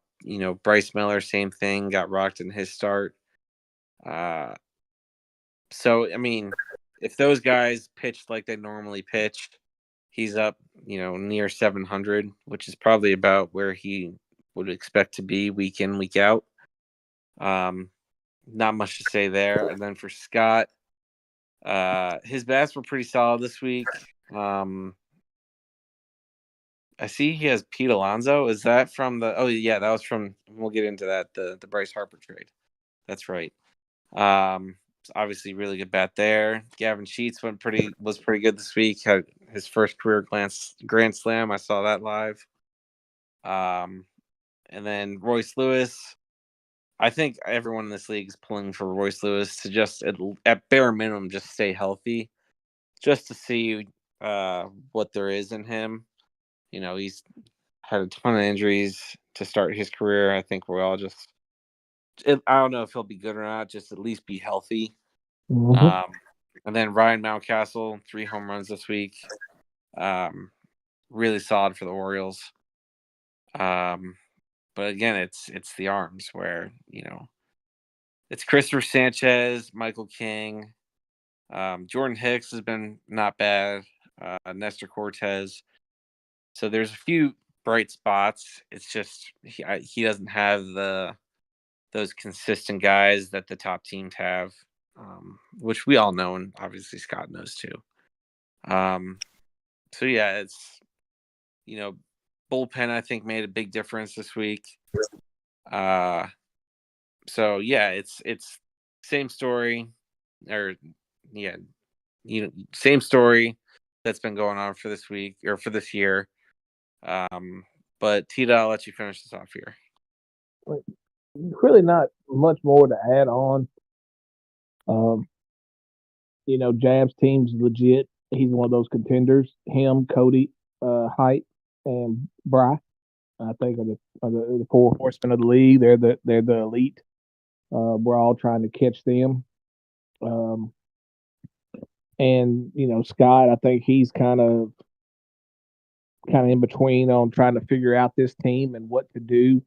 Bryce Miller, same thing, got rocked in his start. So I mean, if those guys pitched like they normally pitched, he's up, near 700, which is probably about where he would expect to be week in, week out. Not much to say there. And then for Scott, his bats were pretty solid this week. I see he has Pete Alonso. Is that from the? Oh yeah, that was from. We'll get into that. The Bryce Harper trade. That's right. Obviously really good bat there. Gavin Sheets was pretty good this week. Had his first career grand slam. I saw that live. And then Royce Lewis. I think everyone in this league is pulling for Royce Lewis to just at bare minimum just stay healthy, just to see what there is in him. He's had a ton of injuries to start his career. I think we're all just. I don't know if he'll be good or not. Just at least be healthy. Mm-hmm. And then Ryan Mountcastle, 3 home runs this week. Really solid for the Orioles. But again, it's the arms where it's Christopher Sanchez, Michael King, Jordan Hicks has been not bad. Nestor Cortez. So there's a few bright spots. It's just he doesn't have those consistent guys that the top teams have, which we all know, and obviously Scott knows too. So yeah, it's bullpen I think made a big difference this week. So yeah, it's same story, or yeah, same story that's been going on for this week or for this year. But Tita, I'll let you finish this off here. Really not much more to add on. Um, Jab's team's legit. He's one of those contenders. Him, Cody, Height, and Bry. I think are the 4 horsemen of the league. They're the elite. We're all trying to catch them. Um, and Scott, I think he's kind of in between on trying to figure out this team and what to do.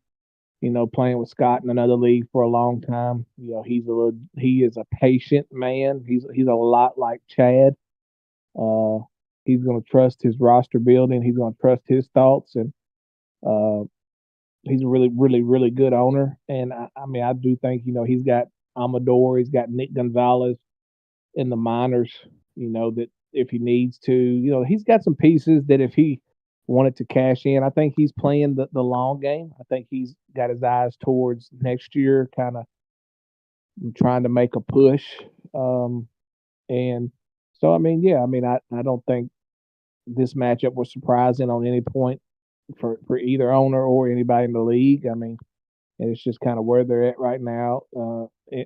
Playing with Scott in another league for a long time. He is a patient man. He's a lot like Chad. Uh, he's going to trust his roster building. He's going to trust his thoughts, and uh, he's a really, really, really good owner. And I mean, I do think he's got Amador, he's got Nick Gonzalez in the minors. That if he needs to, he's got some pieces that if he wanted to cash in, I think he's playing the long game. I think he's got his eyes towards next year, kind of trying to make a push. And so, I mean, yeah, I mean, I don't think this matchup was surprising on any point for either owner or anybody in the league. I mean, it's just kind of where they're at right now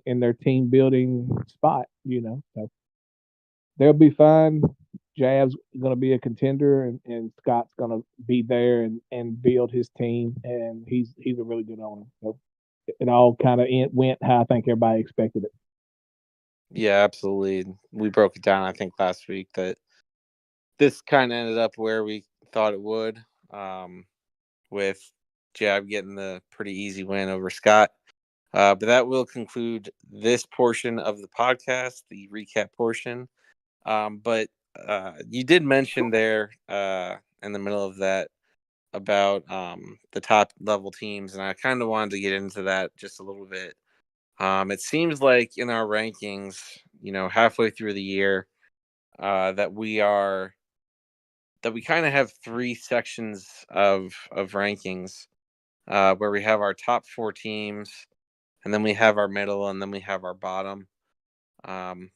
in their team building spot, So they'll be fine. Jav's going to be a contender, and Scott's going to be there and build his team, and he's a really good owner. So it all kind of went how I think everybody expected it. Yeah, absolutely. We broke it down, I think, last week that this kind of ended up where we thought it would, with Jab getting the pretty easy win over Scott. But that will conclude this portion of the podcast, the recap portion. But you did mention there in the middle of that about the top level teams, and I kind of wanted to get into that just a little bit. It seems like in our rankings, halfway through the year, that we kind of have 3 sections of rankings, where we have our top 4 teams, and then we have our middle, and then we have our bottom.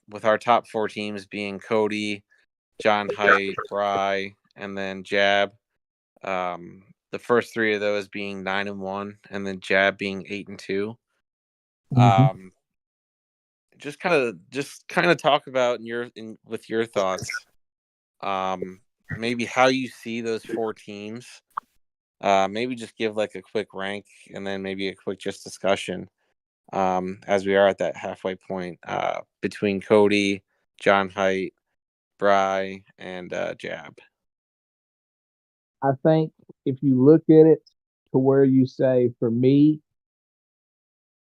With our top 4 teams being Cody, John Height, Bry, and then Jab. The first 3 of those being 9-1, and then Jab being 8-2. Mm-hmm. Just kind of talk about with your thoughts. maybe how you see those 4 teams. Maybe just give like a quick rank and then maybe a quick just discussion. As we are at that halfway point between Cody, John Height, Bry, and Jab. I think if you look at it to where you say, for me,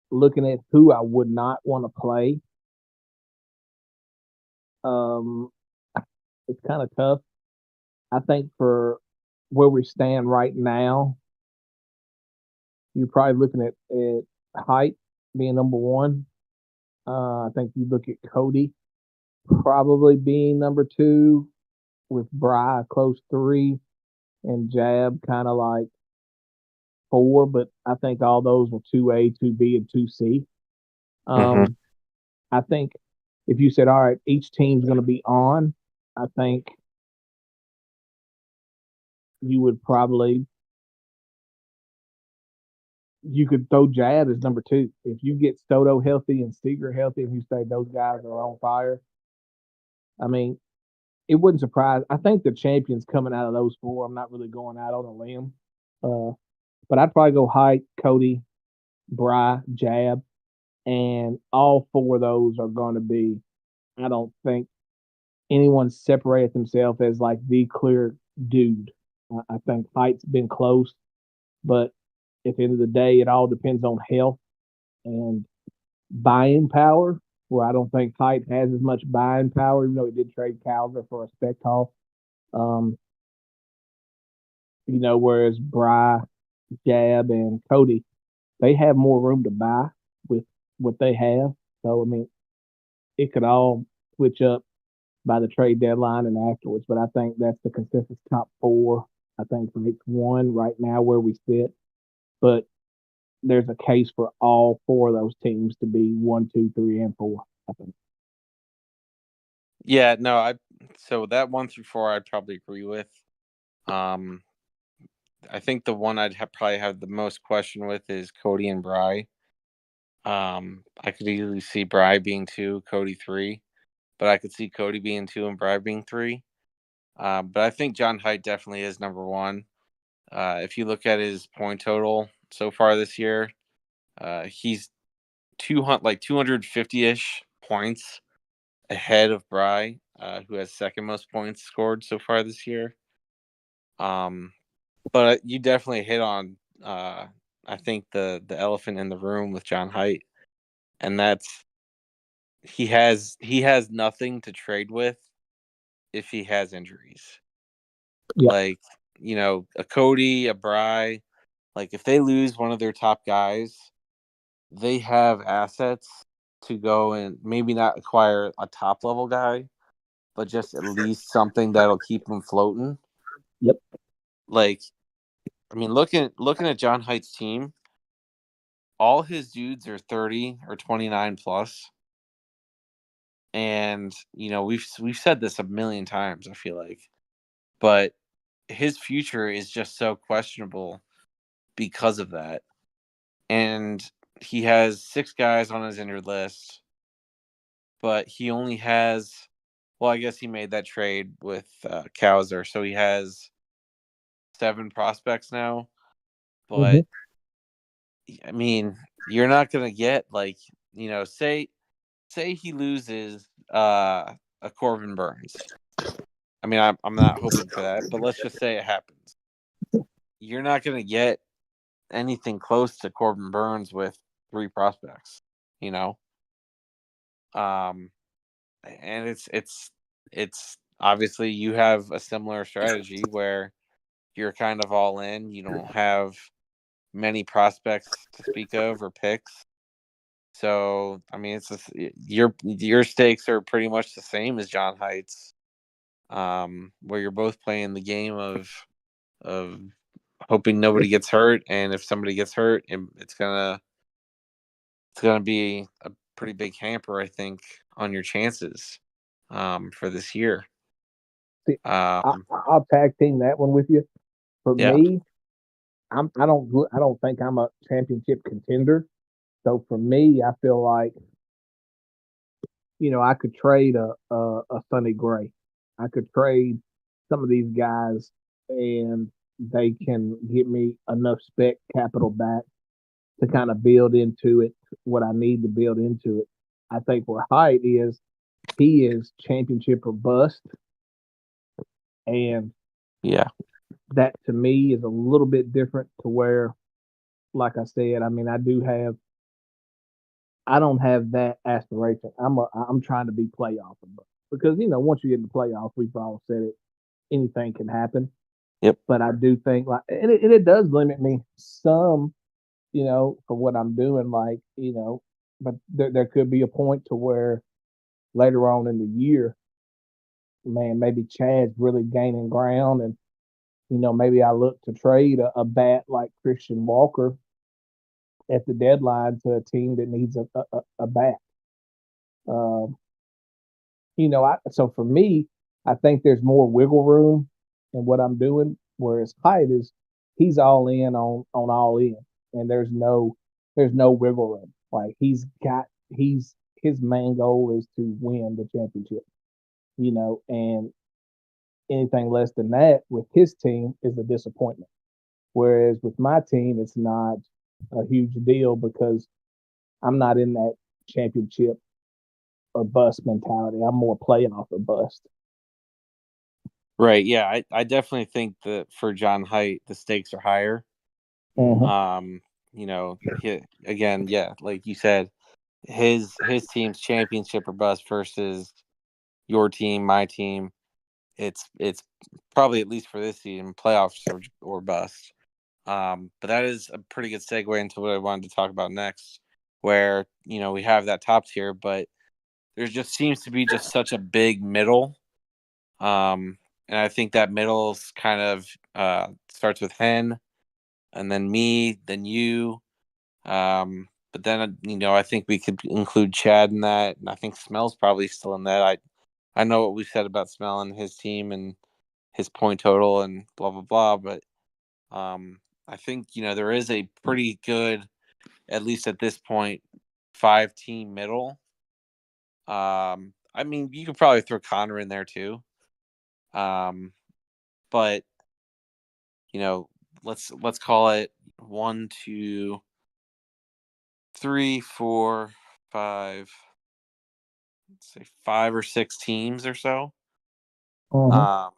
looking at who I would not want to play, um, it's kind of tough. I think for where we stand right now, you're probably looking at Height being number one. I think you look at Cody probably being number two, with Bry close three, and Jab kind of like four. But I think all those were 2A, 2B, and 2C. Mm-hmm. I think if you said, all right, each team's going to be on, I think you would probably you could throw Jab as number two. If you get Stoto healthy and Seager healthy, and you say those guys are on fire, I mean, it wouldn't surprise. I think the champions coming out of those four. I'm not really going out on a limb, uh, but I'd probably go Height, Cody, Bry, Jab, and all four of those are going to be. I don't think anyone separated themselves as like the clear dude. I think Height's been close, but at the end of the day, it all depends on health and buying power. Where I don't think Height has as much buying power, even though he did trade Calder for a spec off. Um, whereas Bry, Jab, and Cody, they have more room to buy with what they have. So I mean, it could all switch up by the trade deadline and afterwards. But I think that's the consensus top four. I think for each one right now where we sit. But there's a case for all four of those teams to be 1, 2, 3, and 4. I think. Yeah, no, so that 1 through 4 I'd probably agree with. I think the one probably have the most question with is Cody and Bry. I could easily see Bry being 2, Cody 3, but I could see Cody being 2 and Bry being 3. But I think John Height definitely is number 1. If you look at his point total so far this year, he's 250-ish points ahead of Bry, who has second most points scored so far this year. But you definitely hit on, I think the elephant in the room with John Height, and that's he has nothing to trade with if he has injuries. Yeah. Like, a Cody, a Bry, like if they lose one of their top guys, they have assets to go and maybe not acquire a top level guy, but just at least something that'll keep them floating. Yep. Like, I mean, looking at John Height's team, all his dudes are 30 or 29 plus. And, we've said this a million times, I feel like. But his future is just so questionable because of that. And he has 6 guys on his injured list, but he only has, well, I guess he made that trade with Cowser, so he has 7 prospects now. But I mean, you're not gonna get like, say he loses a Corbin Burns. I mean, I'm not hoping for that, but let's just say it happens. You're not gonna get anything close to Corbin Burns with 3 prospects, you know. And it's obviously you have a similar strategy where you're kind of all in. You don't have many prospects to speak of or picks. So I mean, your stakes are pretty much the same as John Height's, where you're both playing the game of hoping nobody gets hurt, and if somebody gets hurt, it's gonna be a pretty big hamper, I think, on your chances for this year. See, Um, I'll tag team that one with you. For yeah, me, I don't think I'm a championship contender. So for me, I feel like I could trade a Sonny Gray. I could trade some of these guys and they can get me enough spec capital back to kind of build into it what I need to build into it. I think where Height is, he is championship or bust. And Yeah. that to me is a little bit different to where, like I said, I mean, I don't have that aspiration. I'm trying to be playoff because once you get in the playoffs, we've all said it, anything can happen. Yep. But I do think it does limit me some, for what I'm doing. But there could be a point to where later on in the year, man, maybe Chad's really gaining ground, and maybe I look to trade a bat like Christian Walker at the deadline to a team that needs a bat. Um, so for me, I think there's more wiggle room in what I'm doing. Whereas Hyde he's all in on all in, and there's no wiggle room. Like his main goal is to win the championship, and anything less than that with his team is a disappointment. Whereas with my team, it's not a huge deal because I'm not in that championship or bust mentality. I'm more playoff or bust. Right. Yeah. I definitely think that for John Height, the stakes are higher. Mm-hmm. Again, yeah, like you said, his team's championship or bust versus your team, my team. It's probably, at least for this season, playoffs or bust. But that is a pretty good segue into what I wanted to talk about next, where we have that top tier, but there just seems to be just such a big middle. And I think that middle's kind of starts with Hen, and then me, then you. But then I think we could include Chad in that, and I think Smell's probably still in that. I know what we said about Smell and his team and his point total and blah blah blah, but I think there is a pretty good, at least at this point, 5-team middle. I mean, you could probably throw Connor in there too. But let's call it 1, 2, 3, 4, 5. Let's say 5 or 6 teams or so. Mm-hmm. Um,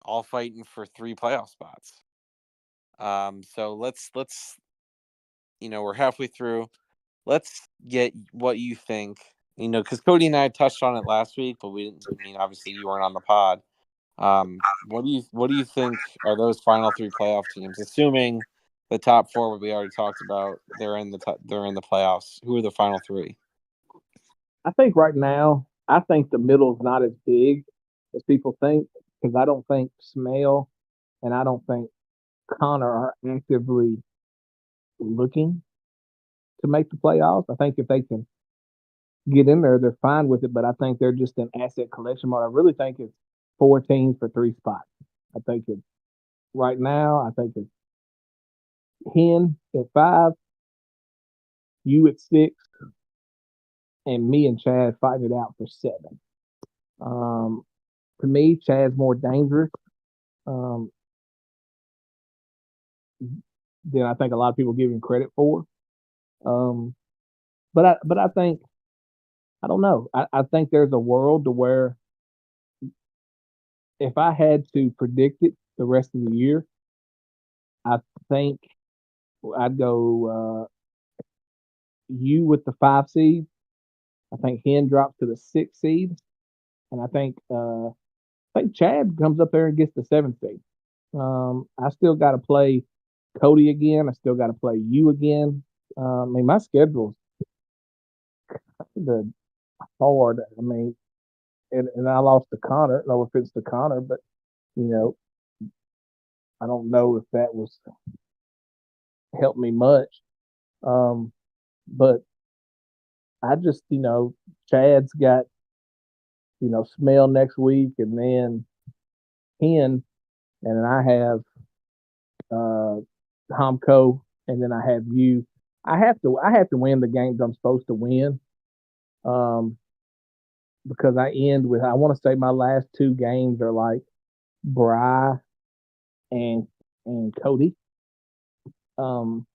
all fighting for 3 playoff spots. So let's we're halfway through. Let's get what you think. Because Cody and I touched on it last week, but we didn't. I mean, obviously you weren't on the pod. What do you think are those final 3 playoff teams? Assuming the top 4, what we already talked about, they're in the playoffs. Who are the final 3? I think right now, I think the middle is not as big as people think because I don't think Smell and I don't think Connor are actively looking to make the playoffs. I think if they can get in there, they're fine with it. But I think they're just in asset collection mode. I really think it's 4 teams for 3 spots. I think it's right now. I think it's Hen at 5, you at 6, and me and Chad fighting it out for 7. Um, to me, Chad's more dangerous um, than I think a lot of people give him credit for. Um, but I think I don't know. I think there's a world to where if I had to predict it the rest of the year, I think I'd go you with the 5 seed. I think Hen drops to the 6 seed, and I think Chad comes up there and gets the 7 seed. I still got to play Cody again. I still got to play you again. I mean, my schedule's the hard. I mean, and I lost to Connor. No offense to Connor, but you know, I don't know if that was helped me much. Um, but I just, Chad's got, Smell next week, and then Hen, and then I have uh Homco, and then I have you. I have to win the games I'm supposed to win. Um, because I want to say my last two games are like Bry and Cody. Um,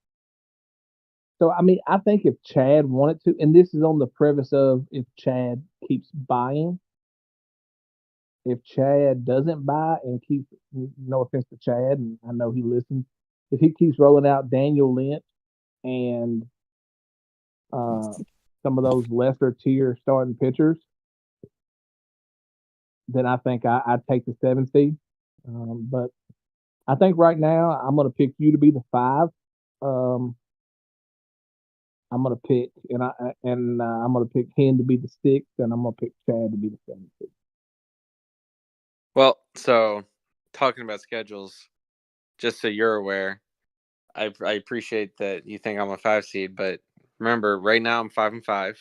so I mean, I think if Chad wanted to, and this is on the premise of if Chad keeps buying, if Chad doesn't buy and keeps, no offense to Chad, and I know he listens, if he keeps rolling out Daniel Lynch and uh, some of those lesser tier starting pitchers, then I think I'd take the 7 seed. But I think right now I'm going to pick you to be the 5. Um, I'm going to pick I'm going to pick him to be the 6, and I'm going to pick Chad to be the 7 seed. Well, so talking about schedules, just so you're aware, I appreciate that you think I'm a 5 seed, but remember, right now I'm 5-5.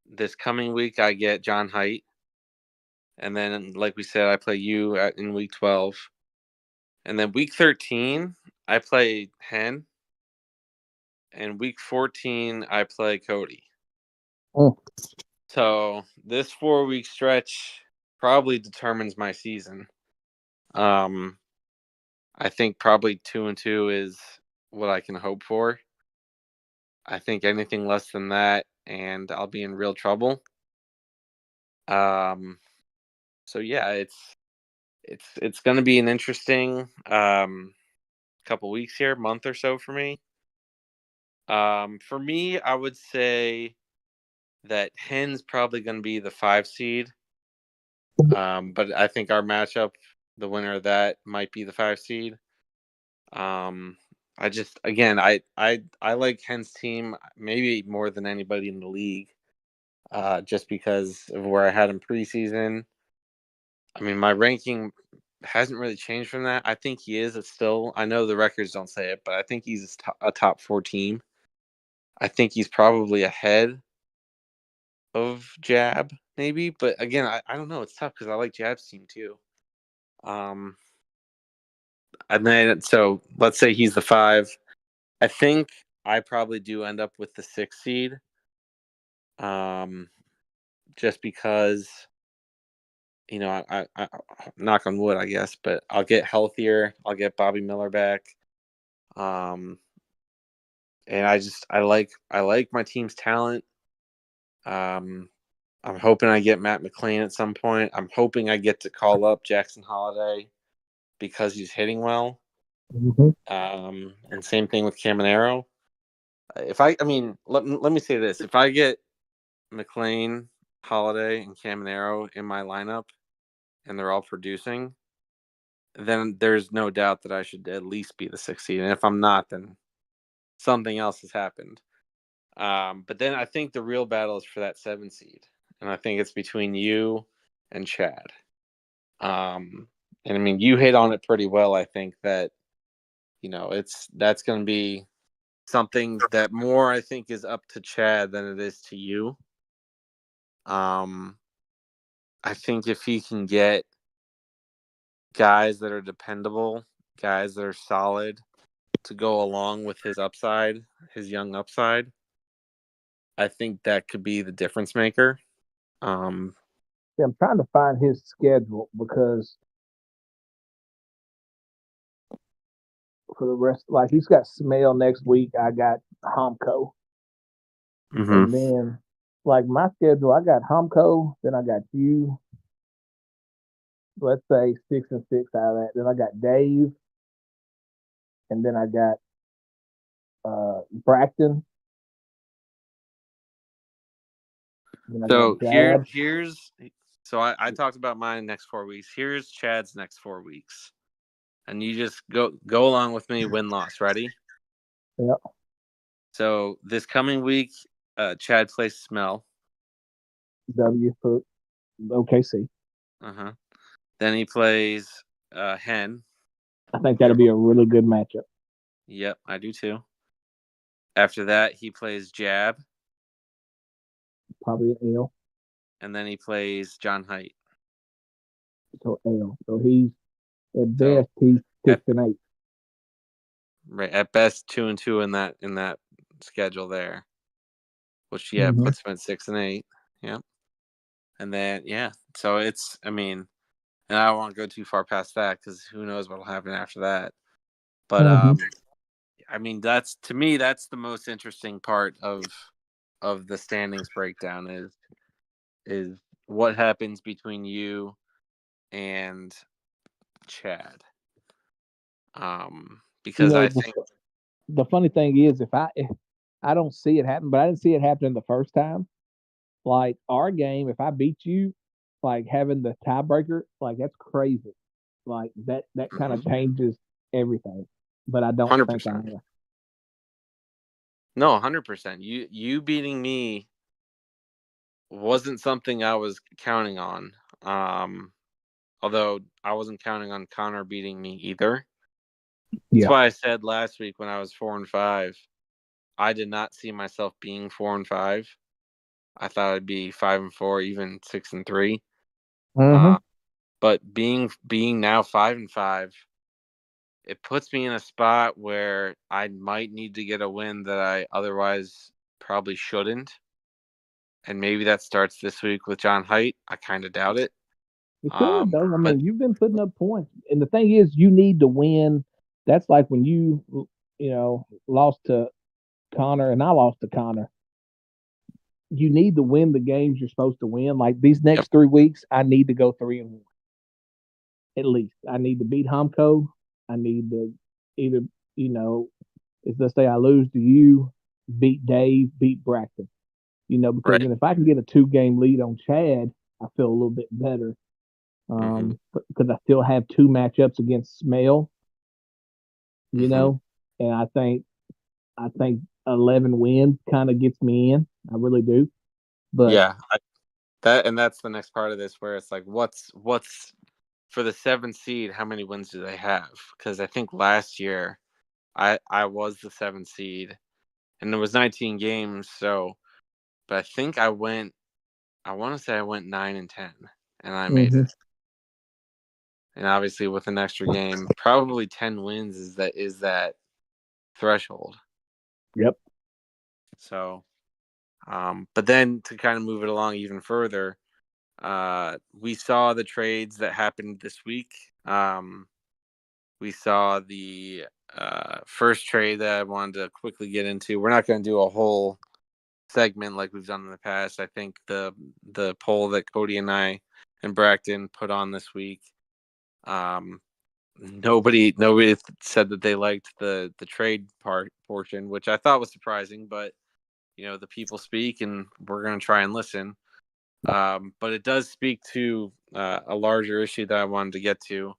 This coming week I get John Height, and then like we said, I play you in week 12, and then week 13 I play Hen, and week 14 I play Cody. Oh. So this 4-week stretch probably determines my season. I think probably 2-2 is what I can hope for. I think anything less than that, and I'll be in real trouble. So yeah, it's going to be an interesting couple weeks here, month or so for me. For me, I would say that Hen's probably going to be the 5 seed. But I think our matchup, the winner of that, might be the 5 seed. I just, again, I like Hen's team maybe more than anybody in the league, just because of where I had him preseason. I mean, my ranking hasn't really changed from that. I think he is still. I know the records don't say it, but I think he's a top 4 team. I think he's probably ahead of Jab, maybe. But again, I don't know. It's tough because I like Jab's team too. And then, so let's say he's the 5. I think I probably do end up with the 6 seed. Just because, I knock on wood, I guess, but I'll get healthier. I'll get Bobby Miller back. And I like my team's talent. I'm hoping I get Matt McLean at some point. I'm hoping I get to call up Jackson Holiday because he's hitting well. Mm-hmm. And same thing with Caminero. I mean, let me say this: if I get McLean, Holiday, and Caminero in my lineup, and they're all producing, then there's no doubt that I should at least be the 6th seed. And if I'm not, then something else has happened. But then I think the real battle is for that 7 seed, and I think it's between you and Chad. And I mean, you hit on it pretty well. I think that that's going to be something that more I think is up to Chad than it is to you. I think if he can get guys that are dependable, guys that are solid to go along with his upside, his young upside, I think that could be the difference maker. Yeah, I'm trying to find his schedule because for the rest, like he's got Smell next week. I got Homco, and then like my schedule, I got Homco, then I got you. Let's say 6-6 out of that. Then I got Dave, and then I got Braxton. Then I So got Jab. so I talked about my next 4 weeks. Here's Chad's next 4 weeks, and you just go along with me. Win loss, ready? Yep. So this coming week, Chad plays Smell. W for OKC. Then he plays Hen. I think that'll be a really good matchup. Yep, I do too. After that, he plays Jab. Probably an L. And then he plays John Height. So L. So he's at best he's 6-8. Right, at best 2-2 in that schedule there, which puts him at 6-8. Yeah. And then, yeah. So it's, I mean, and I don't want to go too far past that because who knows what'll happen after that. But Mm-hmm. I mean, that's to me, that's the most interesting part of the standings breakdown is what happens between you and Chad. You Because know, I think the funny thing is, if I don't see it happen, but I didn't see it happening the first time. Like our game, if I beat you, like having the tiebreaker, like that's crazy. Like that kind of changes everything. But I don't think I 100%. am. No, 100%. You beating me wasn't something I was counting on. Um, Although I wasn't counting on Connor beating me either. That's Yeah. why I said last week when I was 4-5, I did not see myself being 4-5. I thought I'd be 5-4, even 6-3. Mm-hmm. Uh, but being now 5-5, it puts me in a spot where I might need to get a win that I otherwise probably shouldn't. And maybe that starts this week with John Height. I kind of doubt it. It could though. I But mean, you've been putting up points, and the thing is, you need to win. That's like when you lost to Connor, and I lost to Connor. You need to win the games you're supposed to win. Like these yep, next 3 weeks, I need to go 3-1 at least. I need to beat Humco. I need to either, you know, if let's say I lose to you, beat Dave, beat Braxton. Because right. then if I can get a 2-game lead on Chad, I feel a little bit better. Hmm. Because I still have 2 matchups against Smell, Hmm. and I think 11 wins kind of gets me in. I really do. But Yeah, that's the next part of this where it's like, what's for the 7th seed? How many wins do they have? Because I think last year I was the 7th seed, and it was 19 games. So, but I think I went. I want to say I went 9-10, and I made mm-hmm. it. And obviously, with an extra game, probably 10 wins is that threshold. Yep. So, but then to kind of move it along even further, we saw the trades that happened this week. We saw the first trade that I wanted to quickly get into. We're not going to do a whole segment like we've done in the past. I think the poll that Cody and I and Braxton put on this week, um, nobody said that they liked the trade portion, which I thought was surprising. But the people speak, and we're going to try and listen. But it does speak to a larger issue that I wanted to get to.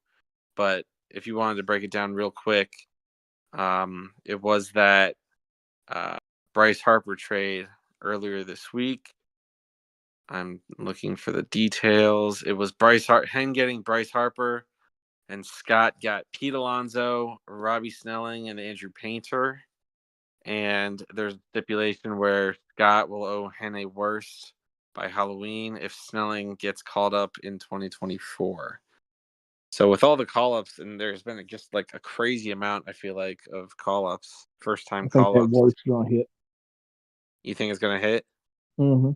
But if you wanted to break it down real quick, it was that uh, Bryce Harper trade earlier this week. I'm looking for the details. It was Hen getting Bryce Harper, and Scott got Pete Alonso, Robbie Snelling, and Andrew Painter. And there's a stipulation where Scott will owe Hen a worst by Halloween if Snelling gets called up in 2024. So with all the call-ups, and there's been just like a crazy amount, I feel like, of call-ups, I first-time think that call-ups. work's gonna hit. You think it's gonna hit? Mm-hmm.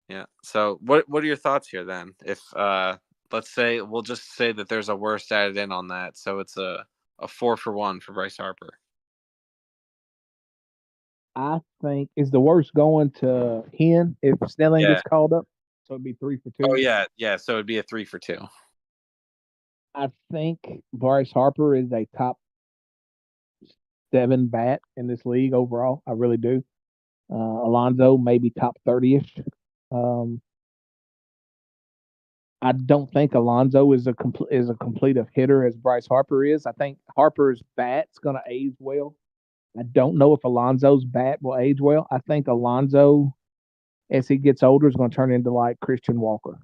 Yeah. So what are your thoughts here then? If let's say we'll just say that there's a worst added in on that, so it's a 4-for-1 for Bryce Harper. I think is the worst going to Hen if Snelling Yeah. gets called up. So it'd be 3 for Oh 2. yeah, yeah. So it'd be a 3-for-2. I think Bryce Harper is a top 7 bat in this league overall. I really do. Alonzo maybe top 30ish. Um, I don't think Alonzo is a complete of hitter as Bryce Harper is. I think Harper's bat's going to age well. I don't know if Alonzo's bat will age well. I think Alonzo, as he gets older, is going to turn into like Christian Walker.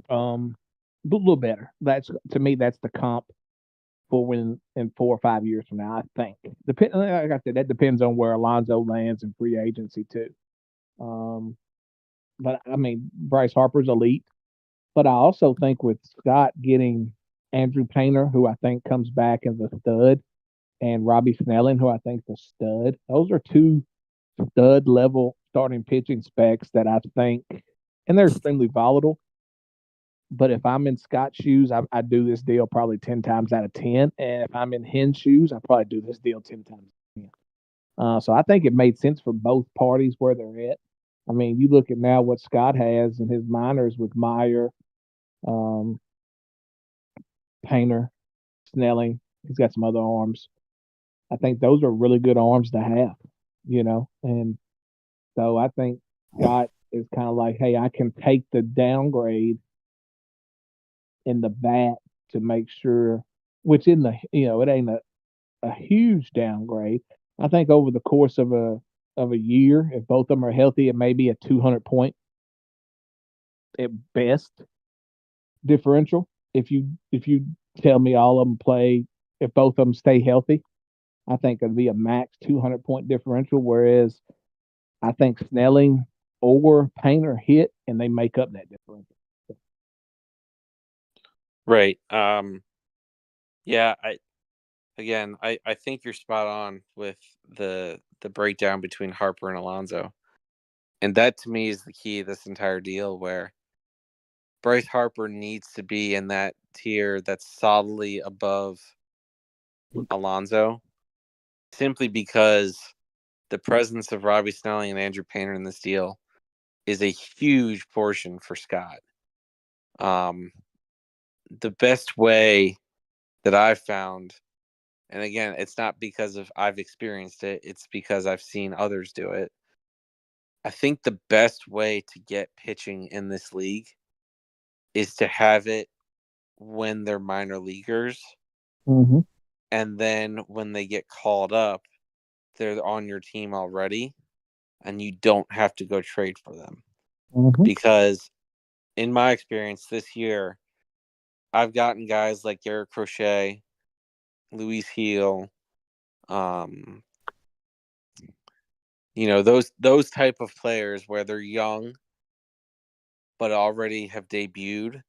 But a little better. That's to me. That's the comp for when in 4 or 5 years from now. I think. Like I said, that depends on where Alonzo lands in free agency too. Um, but I mean, Bryce Harper's elite. But I also think with Scott getting Andrew Painter, who I think comes back as a stud, and Robbie Snelling, who I think is a stud, those are 2 stud level starting pitching specs that I think, and they're extremely volatile. But if I'm in Scott's shoes, I do this deal probably 10 times out of 10. And if I'm in Hen's shoes, I probably do this deal 10 times out of 10. So I think it made sense for both parties where they're at. I mean, you look at now what Scott has in his minors with Meyer, um, Painter, Snelling. He's got some other arms. I think those are really good arms to have, And so I think Scott is kind of like, hey, I can take the downgrade in the bat to make sure, which in the, it ain't a huge downgrade. I think over the course of a year, if both of them are healthy, it may be a 200 point at best differential. If you tell me all of them play, if both of them stay healthy, I think it'd be a max 200 point differential. Whereas I think Snelling or Painter hit and they make up that differential. Right. Yeah. I think you're spot on with the breakdown between Harper and Alonso, and that to me is the key of this entire deal. Where Bryce Harper needs to be in that tier that's solidly above Alonso, simply because the presence of Robbie Snelling and Andrew Painter in this deal is a huge portion for Scott. The best way that I've found, and again, it's not because I've experienced it, it's because I've seen others do it. I think the best way to get pitching in this league is to have it when they're minor leaguers. Mm-hmm. And then when they get called up, they're on your team already, and you don't have to go trade for them. Mm-hmm. Because in my experience this year, I've gotten guys like Garrett Crochet, Luis Heel, those type of players where they're young but already have debuted,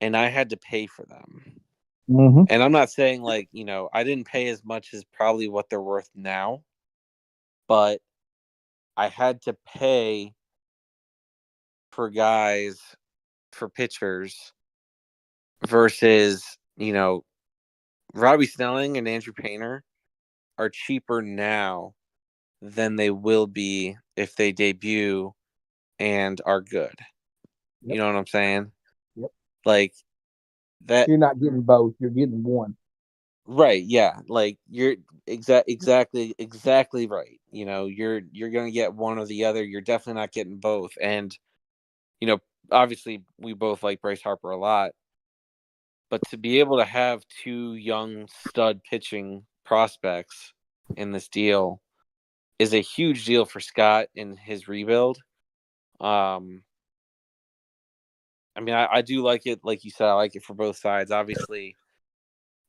and I had to pay for them. Mm-hmm. And I'm not saying I didn't pay as much as probably what they're worth now, but I had to pay for guys, for pitchers, versus, Robbie Snelling and Andrew Painter are cheaper now than they will be if they debut and are good. Yep. You know what I'm saying? Yep. Like that. You're not getting both. You're getting one. Right. Yeah. Like you're exactly right. You're going to get one or the other. You're definitely not getting both. And, you know, obviously we both like Bryce Harper a lot, but to be able to have two young stud pitching prospects in this deal is a huge deal for Scott in his rebuild. I mean, I do like it. Like you said, I like it for both sides. Obviously,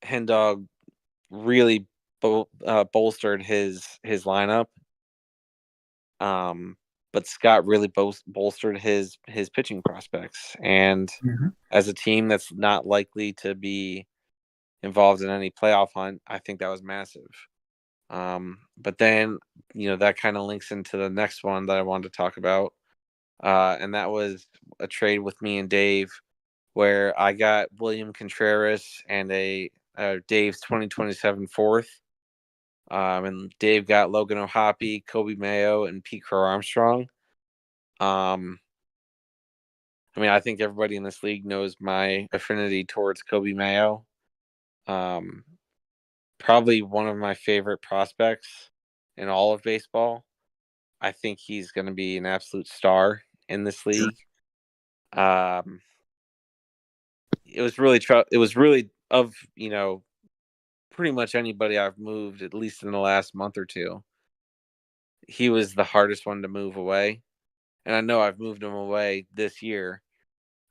Hendog really bolstered his lineup. But Scott really bolstered his pitching prospects, and Mm-hmm. as a team that's not likely to be involved in any playoff hunt, I think that was massive. But then that kind of links into the next one that I wanted to talk about, and that was a trade with me and Dave, where I got William Contreras and a Dave's 2027 fourth. And Dave got Logan O'Hoppe, Kobe Mayo, and Pete Crow Armstrong. I mean, I think everybody in this league knows my affinity towards Kobe Mayo. Probably one of my favorite prospects in all of baseball. I think he's going to be an absolute star in this league. It was really of pretty much anybody I've moved, at least in the last month or two, he was the hardest one to move away. And I know I've moved him away this year.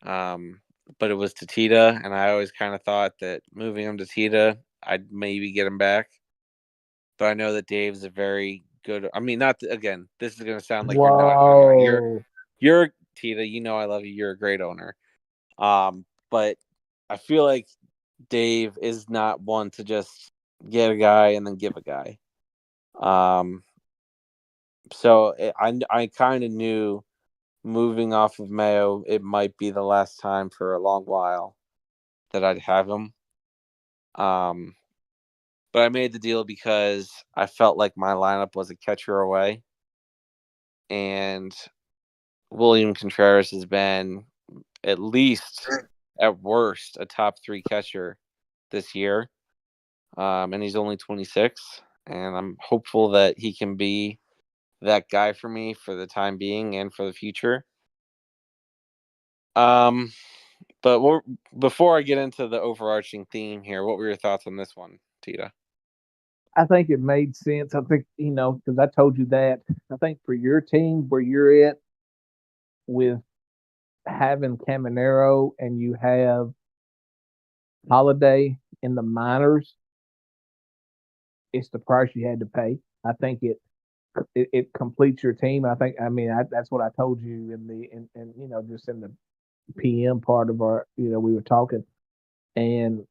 But it was to Tita, and I always kind of thought that moving him to Tita, I'd maybe get him back. But I know that Dave's a very good. I mean, again, this is going to sound like you're not an owner. You're Tita. I love you. You're a great owner. But I feel like Dave is not one to just get a guy and then give a guy. So I kind of knew moving off of Mayo, it might be the last time for a long while that I'd have him. Um, but I made the deal because I felt like my lineup was a catcher away, and William Contreras has been at least, at worst, a top 3 catcher this year. And he's only 26, and I'm hopeful that he can be that guy for me for the time being and for the future. Um, but before I get into the overarching theme here, what were your thoughts on this one, Tita? I think it made sense. I think, because I told you that. I think for your team where you're at with having Caminero and you have Holiday in the minors, it's the price you had to pay. I think it completes your team. That's what I told you just in the PM part of our, we were talking, and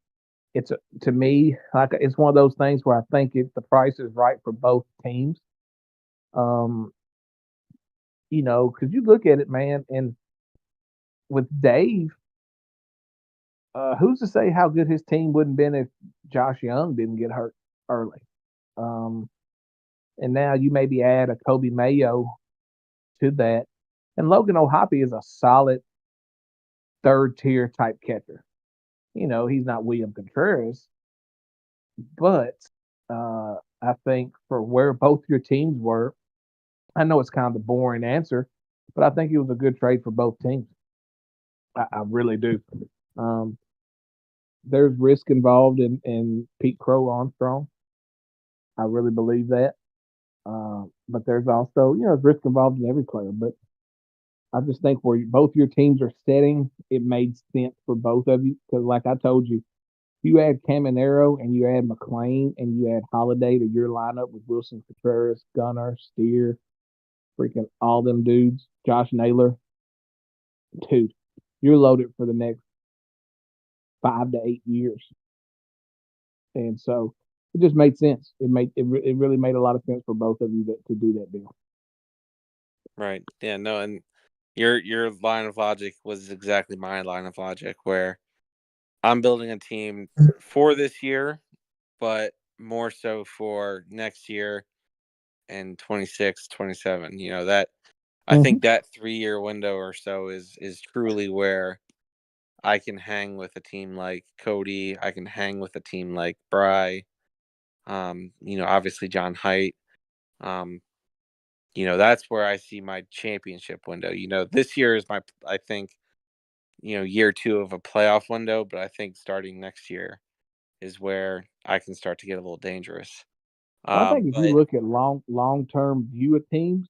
to me, like, it's one of those things where I think the price is right for both teams. Um, because you look at it, man, and with Dave, who's to say how good his team wouldn't been if Josh Young didn't get hurt early? Um, and now you maybe add a Kobe Mayo to that, and Logan O'Hoppe is a solid third tier type catcher. He's not William Contreras, but I think for where both your teams were, I know it's kind of the boring answer, but I think it was a good trade for both teams. I really do. Um, there's risk involved in Pete Crow Armstrong. I really believe that. But there's also, risk involved in every player. But I just think where both your teams are setting, it made sense for both of you. Because, like I told you, you add Caminero and you add McLean and you add Holiday to your lineup with Wilson Contreras, Gunnar, Steer, freaking all them dudes, Josh Naylor, dude, you're loaded for the next 5 to 8 years. And so it just made sense. It really made a lot of sense for both of you to do that deal. Right. Yeah. No. And your line of logic was exactly my line of logic, where I'm building a team for this year, but more so for next year and 26, 27. That I think that 3-year window or so is truly where I can hang with a team like Cody. I can hang with a team like Bry. Obviously John Height. Um, that's where I see my championship window. This year is I think, year 2 of a playoff window, but I think starting next year is where I can start to get a little dangerous. Well, I think if you But look at long term view of teams,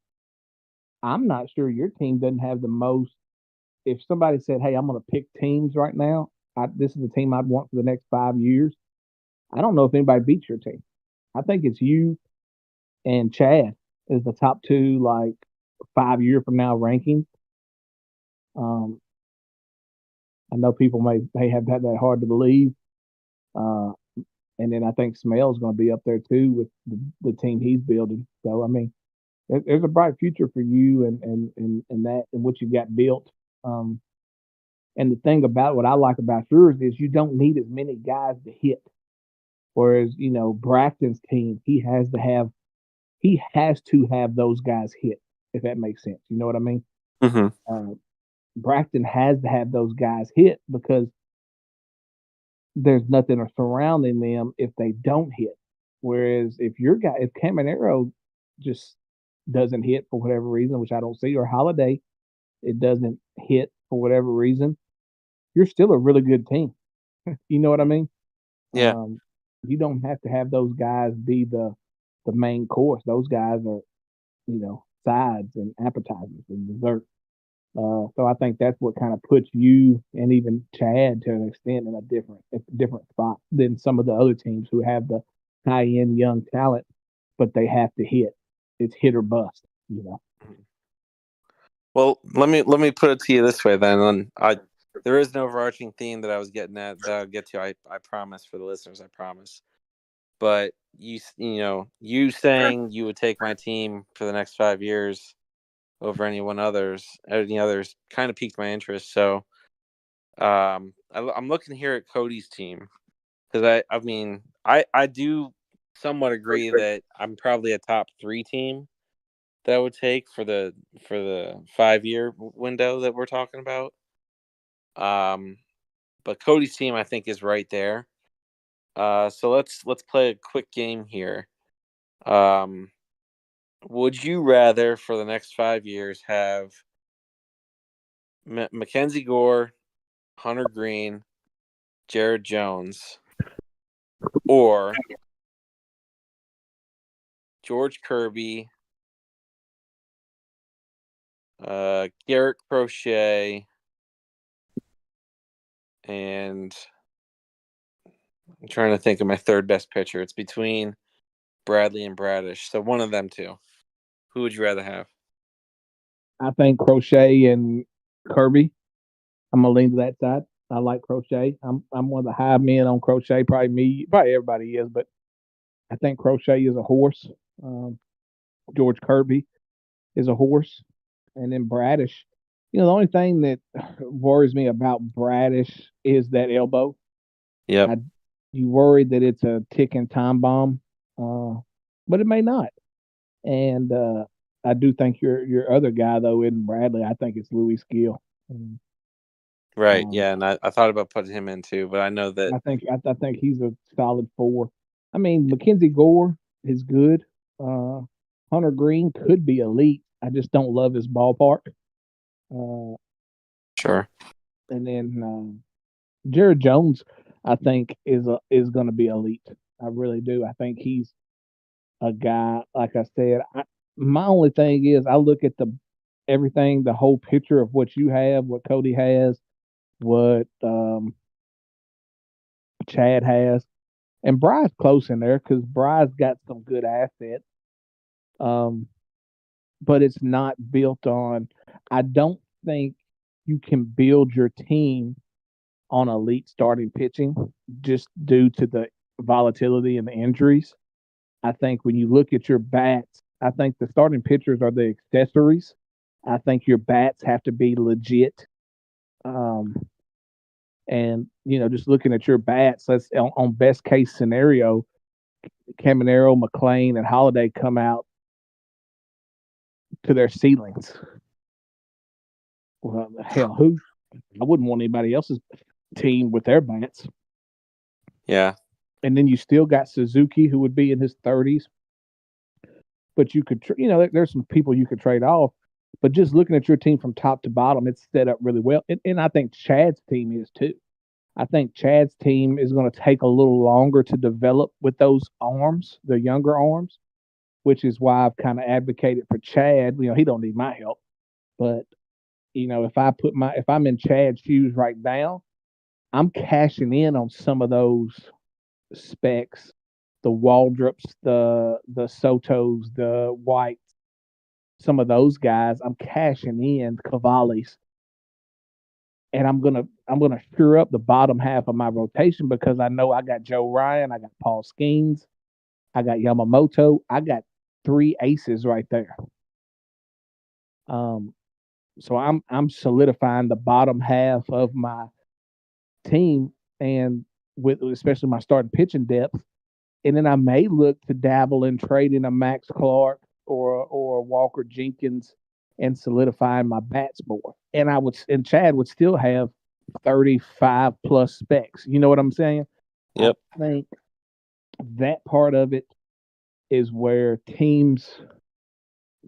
I'm not sure your team doesn't have the most. If somebody said, "Hey, I'm going to pick teams right now. This is the team I'd want for the next 5 years." I don't know if anybody beats your team. I think it's you and Chad is the top two, like 5 year from now rankings. Um, I know people may have had that hard to believe. Uh, and then I think Smell's going to be up there too with the team he's building. So I mean, there's a bright future for you and that and what you got built. Um, and the thing about what I like about yours is you don't need as many guys to hit. Whereas Braxton's team, he has to have those guys hit, if that makes sense. You know what I mean? mm-hmm. Uh, Braxton has to have those guys hit because there's nothing surrounding them if they don't hit. Whereas if Caminero just doesn't hit for whatever reason, which I don't see, or Holiday, it doesn't hit for whatever reason, you're still a really good team. You know what I mean? Yeah. You don't have to have those guys be the main course. Those guys are, sides and appetizers and dessert. So I think that's what kind of puts you and even Chad to an extent in a different spot than some of the other teams who have the high end young talent, but they have to hit. It's hit or bust. Well, let me put it to you this way then. There is an overarching theme that I was getting at that I'll get to. I promise for the listeners. I promise. But you saying you would take my team for the next 5 years over any others kind of piqued my interest. So I'm looking here at Cody's team because I do somewhat agree that I'm probably a top 3 team that I would take for the 5 year window that we're talking about. But Cody's team I think is right there. So let's play a quick game here. Would you rather for the next 5 years have Mackenzie Gore, Hunter Green, Jared Jones, or George Kirby, Garrett Crochet, and I'm trying to think of my third best pitcher. It's between Bradley and Bradish. So one of them two. Who would you rather have? I think Crochet and Kirby. I'm gonna lean to that side. I like Crochet. I'm one of the high men on Crochet. Probably everybody is, but I think Crochet is a horse. George Kirby is a horse, and then Bradish. The only thing that worries me about Bradish is that elbow. Yep. You worry that it's a ticking time bomb, but it may not. And I do think your other guy though in Bradley. I think it's Louis Gill. Right. Yeah, and I thought about putting him in too, but I know that I think he's a solid 4. I mean, Mackenzie Gore is good. Hunter Green could be elite. I just don't love his ballpark. Sure. And then Jared Jones, I think is going to be elite. I really do. I think he's a guy. Like I said, my only thing is I look at everything, the whole picture of what you have, what Cody has, what Chad has, and Bry's close in there because Bry's got some good assets. But it's not built on. I don't think you can build your team on elite starting pitching just due to the volatility and the injuries. I think when you look at your bats, I think the starting pitchers are the accessories. I think your bats have to be legit. And just looking at your bats, let's on best case scenario, Caminero, McLean, and Holiday come out to their ceilings. Well, hell, who? I wouldn't want anybody else's team with their bats. Yeah. And then you still got Suzuki, who would be in his 30s. But you could, there's some people you could trade off. But just looking at your team from top to bottom, it's set up really well. And I think Chad's team is too. I think Chad's team is going to take a little longer to develop with those arms, the younger arms, which is why I've kind of advocated for Chad. He don't need my help, but if I'm in Chad's shoes right now, I'm cashing in on some of those specs, the Waldrops, the Sotos, the Whites, some of those guys. I'm cashing in Cavallis, and I'm gonna sure up the bottom half of my rotation because I know I got Joe Ryan, I got Paul Skeens, I got Yamamoto, I got 3 aces right there. So I'm solidifying the bottom half of my team, and with especially my starting pitching depth. And then I may look to dabble in trading a Max Clark or a Walker Jenkins and solidifying my bats more. And Chad would still have 35 plus specs. You know what I'm saying? Yep. I think that part of it is where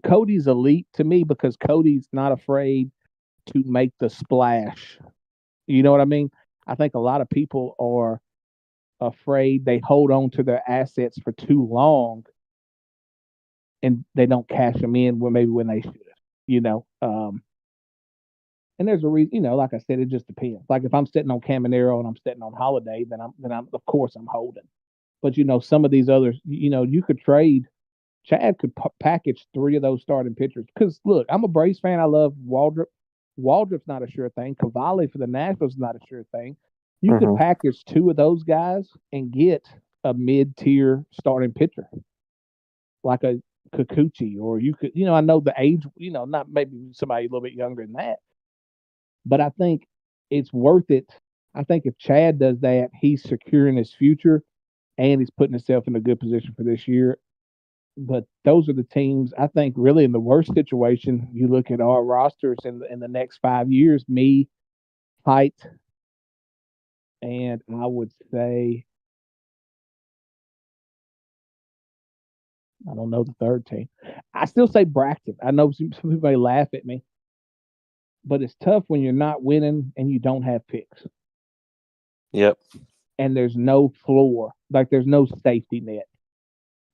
Cody's elite to me because Cody's not afraid to make the splash. You know what I mean? I think a lot of people are afraid they hold on to their assets for too long and they don't cash them in when they should, and there's a reason, like I said, it just depends. Like if I'm sitting on Caminero and I'm sitting on Holiday, then I'm of course I'm holding. But some of these others, you could trade. Chad could package 3 of those starting pitchers. Because look, I'm a Braves fan. I love Waldrop. Waldrop's not a sure thing. Cavalli for the Nationals is not a sure thing. You could package 2 of those guys and get a mid-tier starting pitcher like a Kikuchi, or you could, I know the age, not maybe somebody a little bit younger than that, but I think it's worth it. I think if Chad does that, he's securing his future and he's putting himself in a good position for this year. But those are the teams I think really in the worst situation. You look at our rosters in the next 5 years, me, Height, and I would say I don't know the third team. I still say Braxton. I know some people may laugh at me, but it's tough when you're not winning and you don't have picks. Yep. And there's no floor, like there's no safety net.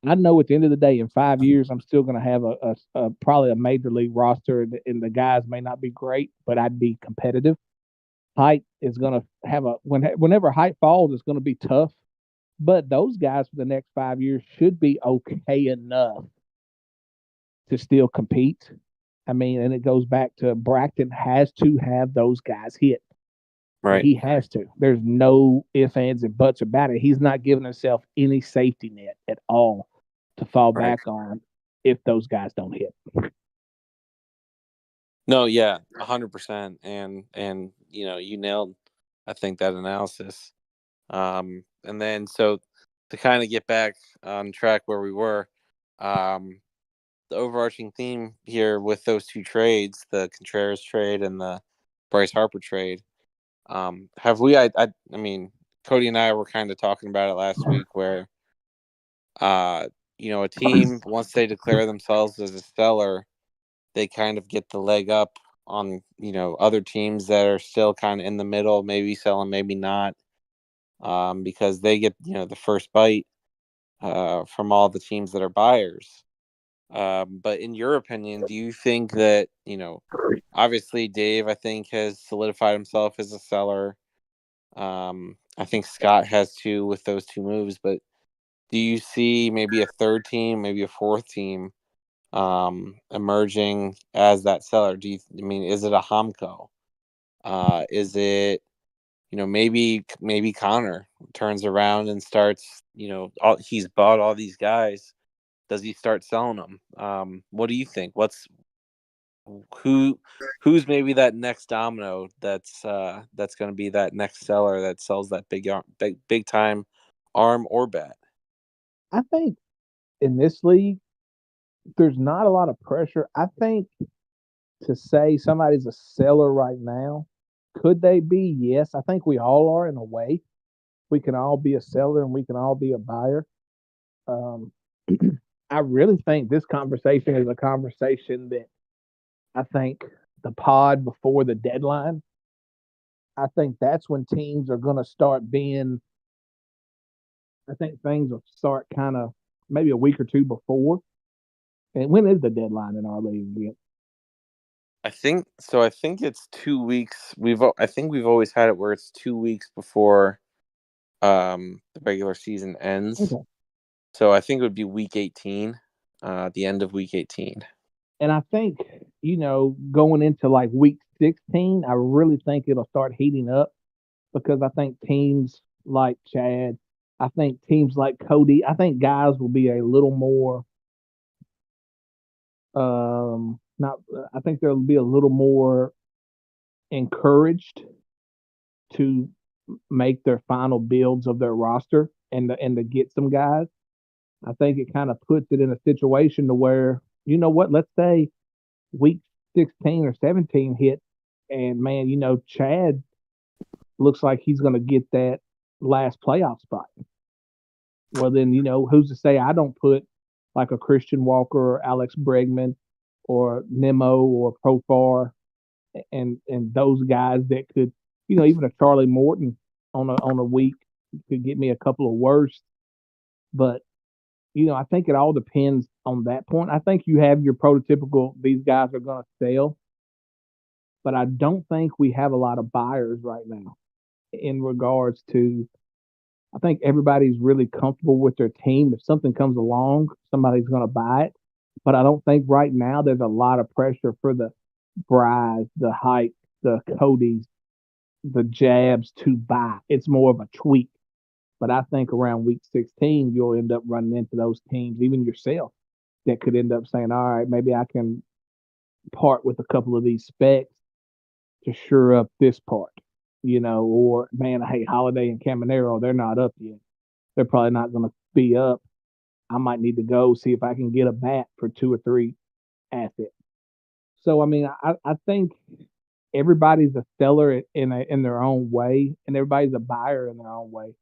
I know at the end of the day, in 5 years, I'm still going to have a probably a major league roster, and the guys may not be great, but I'd be competitive. Height is going to have whenever Height falls, it's going to be tough. But those guys for the next 5 years should be okay enough to still compete. I mean, and it goes back to Braxton has to have those guys hit. Right. He has to. There's no ifs, ands, and buts about it. He's not giving himself any safety net at all to fall back on if those guys don't hit. No, yeah, 100%, and you nailed, I think, that analysis. And then so to kind of get back on track where we were, the overarching theme here with those two trades, the Contreras trade and the Bryce Harper trade, have we? I mean, Cody and I were kind of talking about it last week, where a team once they declare themselves as a seller, they kind of get the leg up on other teams that are still kind of in the middle, maybe selling, maybe not, because they get the first bite from all the teams that are buyers. But in your opinion, do you think that obviously Dave, I think, has solidified himself as a seller. I think Scott has too with those two moves, but do you see maybe a third team, maybe a fourth team emerging as that seller? Is it a Hamco? Is it maybe Connor turns around and starts he's bought all these guys. Does he start selling them? What do you think? Who's maybe that next domino that's going to be that next seller that sells that big time arm or bat? I think in this league, there's not a lot of pressure. I think to say somebody's a seller right now, could they be? Yes, I think we all are in a way. We can all be a seller and we can all be a buyer. Um, I really think this conversation is a conversation that I think the pod before the deadline, I think that's when teams are going to start being, I think things will start kind of maybe a week or two before. And when is the deadline in our league again? I think so. I think it's 2 weeks. I think we've always had it where it's 2 weeks before the regular season ends. Okay. So I think it would be week 18, the end of week 18. And I think, going into like week 16, I really think it'll start heating up because I think teams like Chad, I think teams like Cody, I think guys will be a little more not I think they'll be a little more encouraged to make their final builds of their roster and to get some guys. I think it kind of puts it in a situation to where, let's say week 16 or 17 hit, and man, Chad looks like he's going to get that last playoff spot. Well, then, who's to say I don't put like a Christian Walker or Alex Bregman or Nemo or Profar and those guys that could, even a Charlie Morton on a week could get me a couple of worst. But I think it all depends on that point. I think you have your prototypical these guys are going to sell, but I don't think we have a lot of buyers right now in regards to. I think everybody's really comfortable with their team. If something comes along, somebody's going to buy it. But I don't think right now there's a lot of pressure for the Bryce, the Hype, the Codys, the Jabs to buy. It's more of a tweak. But I think around week 16, you'll end up running into those teams, even yourself, that could end up saying, all right, maybe I can part with a couple of these specs to shore up this part, or man, hey, Holiday and Caminero, they're not up yet. They're probably not going to be up. I might need to go see if I can get a bat for 2 or 3 assets. So, I mean, I think everybody's a seller in their own way, and everybody's a buyer in their own way.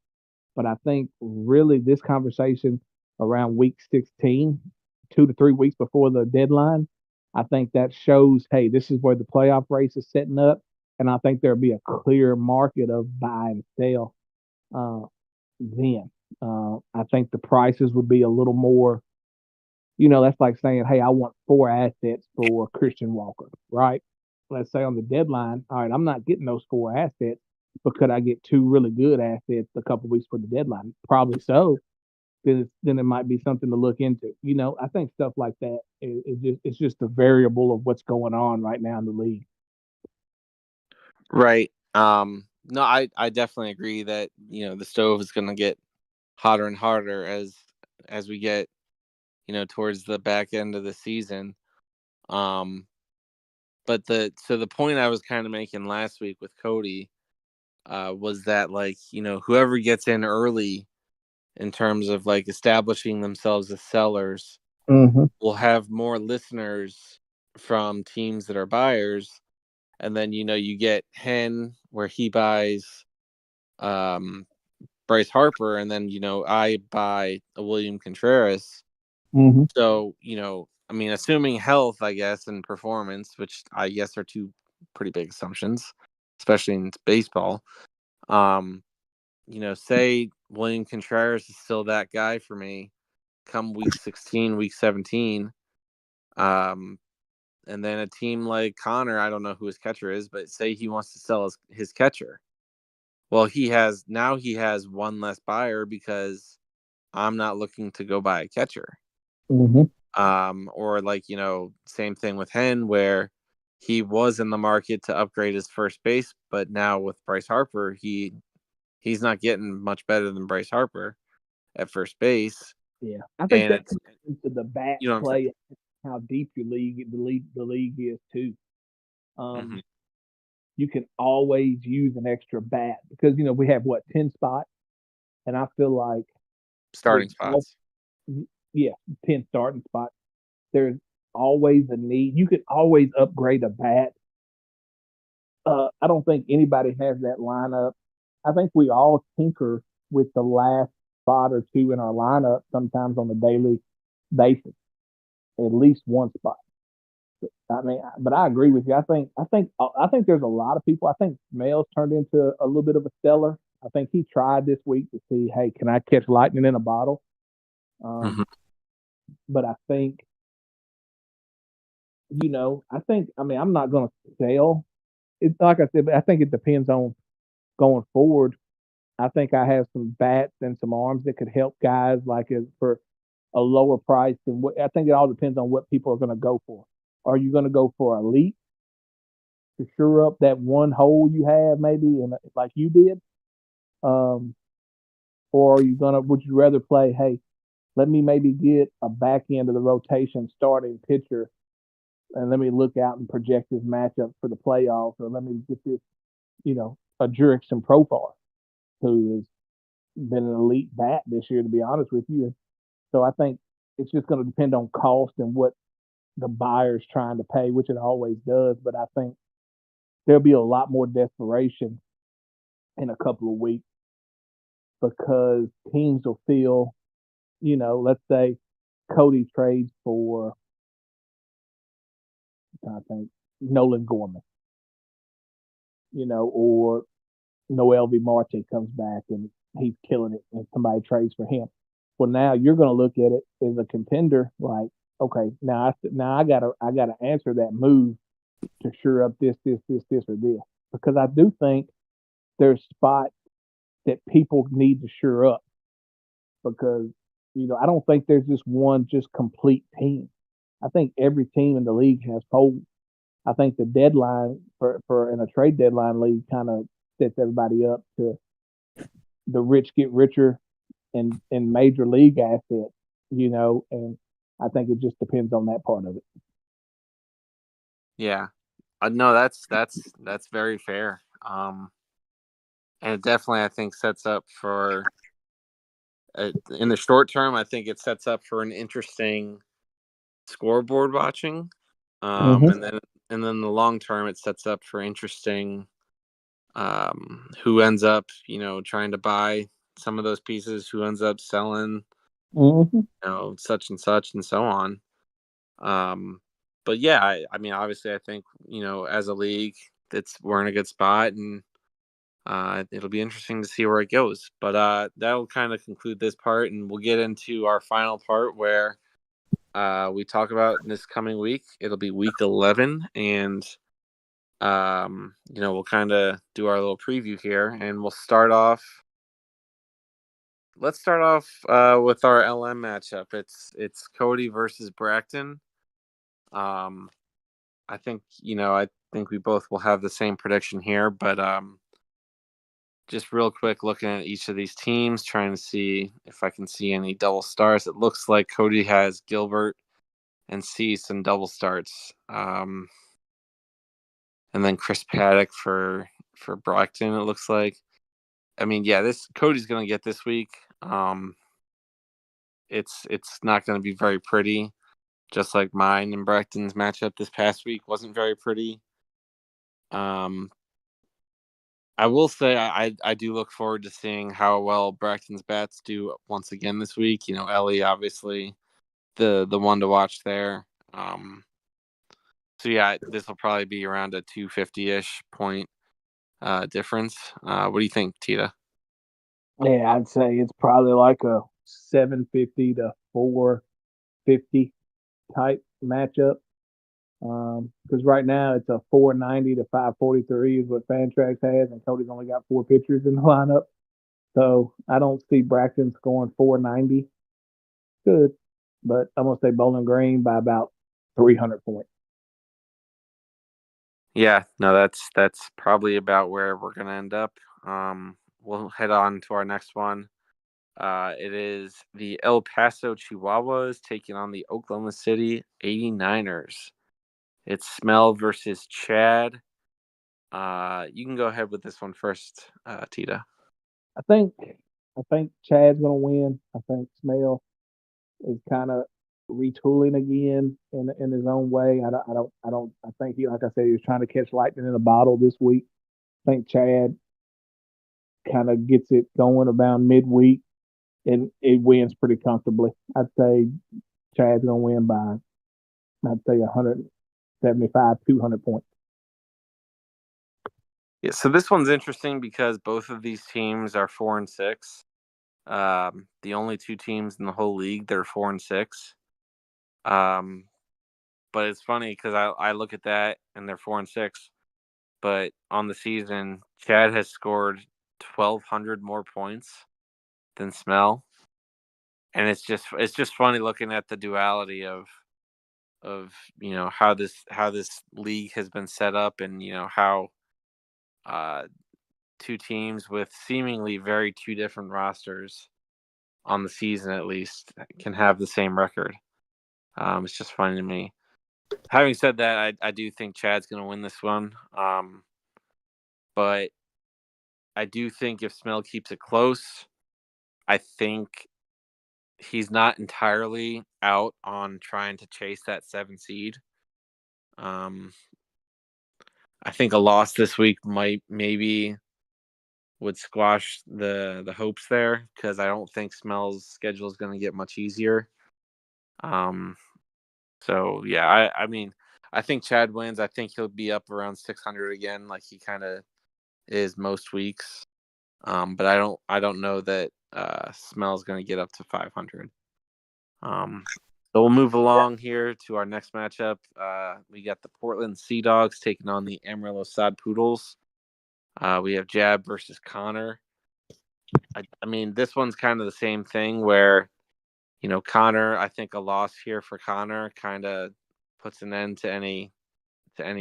But I think really this conversation around week 16, 2 to 3 weeks before the deadline, I think that shows, hey, this is where the playoff race is setting up. And I think there'll be a clear market of buy and sell uh, then. I think the prices would be a little more, that's like saying, hey, I want 4 assets for Christian Walker, right? Let's say on the deadline, all right, I'm not getting those 4 assets, but could I get 2 really good assets a couple weeks for the deadline? Probably so. Then it might be something to look into. I think stuff like that it's just a variable of what's going on right now in the league. Right. No, I definitely agree that the stove is going to get hotter and hotter as we get towards the back end of the season. But the point I was kind of making last week with Cody was that, like, whoever gets in early in terms of like establishing themselves as sellers will have more listeners from teams that are buyers. And then you get Hen where he buys Bryce Harper, and then I buy a William Contreras. So I mean, assuming health, I guess, and performance, which I guess are 2 pretty big assumptions, especially in baseball. Say William Contreras is still that guy for me come week 16, week 17. And then a team like Connor, I don't know who his catcher is, but say he wants to sell his catcher. Well, he has 1 less buyer because I'm not looking to go buy a catcher. Or like, same thing with Hen where he was in the market to upgrade his first base, but now with Bryce Harper, he's not getting much better than Bryce Harper at first base. Yeah, I think And that it's comes into the bat you know what I'm play, how deep your league is too. saying? You can always use an extra bat because we have 10 spots, and I feel like with Starting spots. yeah, 10 starting spots. There's always a need. You can always upgrade a bat. I don't think anybody has that lineup. I think we all tinker with the last spot or 2 in our lineup sometimes on a daily basis, at least 1 spot. I mean, but I agree with you. I think there's a lot of people. I think Mel's turned into a little bit of a seller. I think he tried this week to see, hey, can I catch lightning in a bottle? But I think, I mean, I'm not going to sell. It's like I said, but I think it depends on going forward. I think I have some bats and some arms that could help guys like for a lower price than what I think it all depends on what people are going to go for. Are you going to go for elite to shore up that one hole you have maybe and like you did? Or are you would you rather play, hey, let me maybe get a back end of the rotation starting pitcher and let me look out and project this matchup for the playoffs, or let me get this, a Jurickson Profar, who has been an elite bat this year, to be honest with you. So I think it's just going to depend on cost and what the buyer's trying to pay, which it always does. But I think there'll be a lot more desperation in a couple of weeks because teams will feel, let's say Cody trades for, I think, Nolan Gorman, or Noel V. Marte comes back and he's killing it and somebody trades for him. Well, now you're going to look at it as a contender, like, okay, now I gotta answer that move to shore up this, or this, because I do think there's spots that people need to shore up because I don't think there's just one complete team. I think every team in the league has holes. I think the deadline for in a trade deadline league kind of sets everybody up to the rich get richer in major league assets, and I think it just depends on that part of it. Yeah. No, that's very fair. And it definitely, I think, sets up for in the short term. I think it sets up for an interesting scoreboard watching, Mm-hmm. and then the long term, it sets up for interesting who ends up, trying to buy some of those pieces, who ends up selling, Mm-hmm. such and so on. Um, but yeah, I mean, obviously, I think as a league, we're in a good spot, and it'll be interesting to see where it goes. But that'll kind of conclude this part, and we'll get into our final part where we talk about this coming week. It'll be week 11, and we'll kind of do our little preview here, and we'll start off. Let's start off with our LM matchup. It's Cody versus Bracton. Um, I think we both will have the same prediction here, but just real quick, looking at each of these teams, trying to see if I can see any double stars. It looks like Cody has Gilbert and Cease and double starts, and then Chris Paddock for Brockton. It looks like. I mean, yeah, this Cody's going to get this week. It's not going to be very pretty, just like mine and Brockton's matchup this past week wasn't very pretty. Um, I will say I do look forward to seeing how well Braxton's bats do once again this week. Ellie obviously the one to watch there. So yeah, this will probably be around a 250-ish point difference. What do you think, Tita? Yeah, I'd say it's probably like a 750 to 450 type matchup. Because right now it's a 490 to 543 is what Fantrax has, and Cody's only got 4 pitchers in the lineup. So I don't see Braxton scoring 490. Good, but I'm gonna say Bowling Green by about 300 points. Yeah, no, that's probably about where we're gonna end up. We'll head on to our next one. It is the El Paso Chihuahuas taking on the Oklahoma City 89ers. It's Smell versus Chad. You can go ahead with this one first, Tita. I think I think Chad's gonna win. I think Smell is kind of retooling again in his own way. I think he, like I said, he was trying to catch lightning in a bottle this week. I think Chad kind of gets it going around midweek and it wins pretty comfortably. I'd say Chad's gonna win by I'd say 175, 200 points. Yeah, so this one's interesting because both of these teams are 4-6. The only two teams in the whole league that are 4-6. Um, but it's funny because I look at that and they're 4-6. But on the season, Chad has scored 1,200 more points than Smell, and it's just funny looking at the duality of how this league has been set up, and how uh, two teams with seemingly very two different rosters on the season at least can have the same record. It's just funny to me. Having said that, I do think Chad's going to win this one. But I do think if Smell keeps it close, I think he's not entirely out on trying to chase that 7 seed. Um, I think a loss this week maybe would squash the hopes there, because I don't think Smell's schedule is going to get much easier. Um, so yeah, I mean, I think Chad wins. I think he'll be up around 600 again, like he kind of is most weeks. But I don't know that Smell's going to get up to 500. So we'll move along here to our next matchup. We got the Portland Sea Dogs taking on the Amarillo Sod Poodles. We have Jab versus Connor. I mean, this one's kind of the same thing where, Connor, I think a loss here for Connor kind of puts an end to any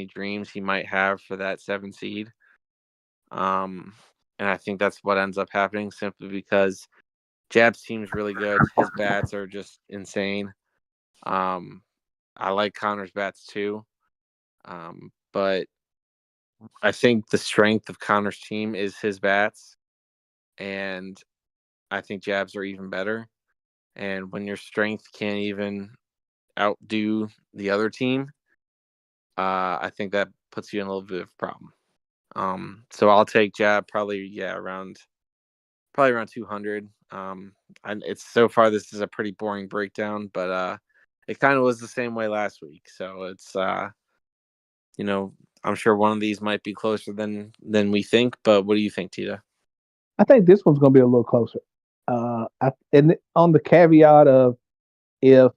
dreams he might have for that 7 seed. Um, and I think that's what ends up happening simply because Jab's team is really good. His bats are just insane. Um, I like Connor's bats too, but I think the strength of Connor's team is his bats, and I think Jabs are even better. And when your strength can't even outdo the other team, I think that puts you in a little bit of a problem. So I'll take Jab probably around 200. And it's so far this is a pretty boring breakdown, but it kind of was the same way last week. So it's you know I'm sure one of these might be closer than we think. But what do you think, Tita? I think this one's going to be a little closer. And on the caveat of if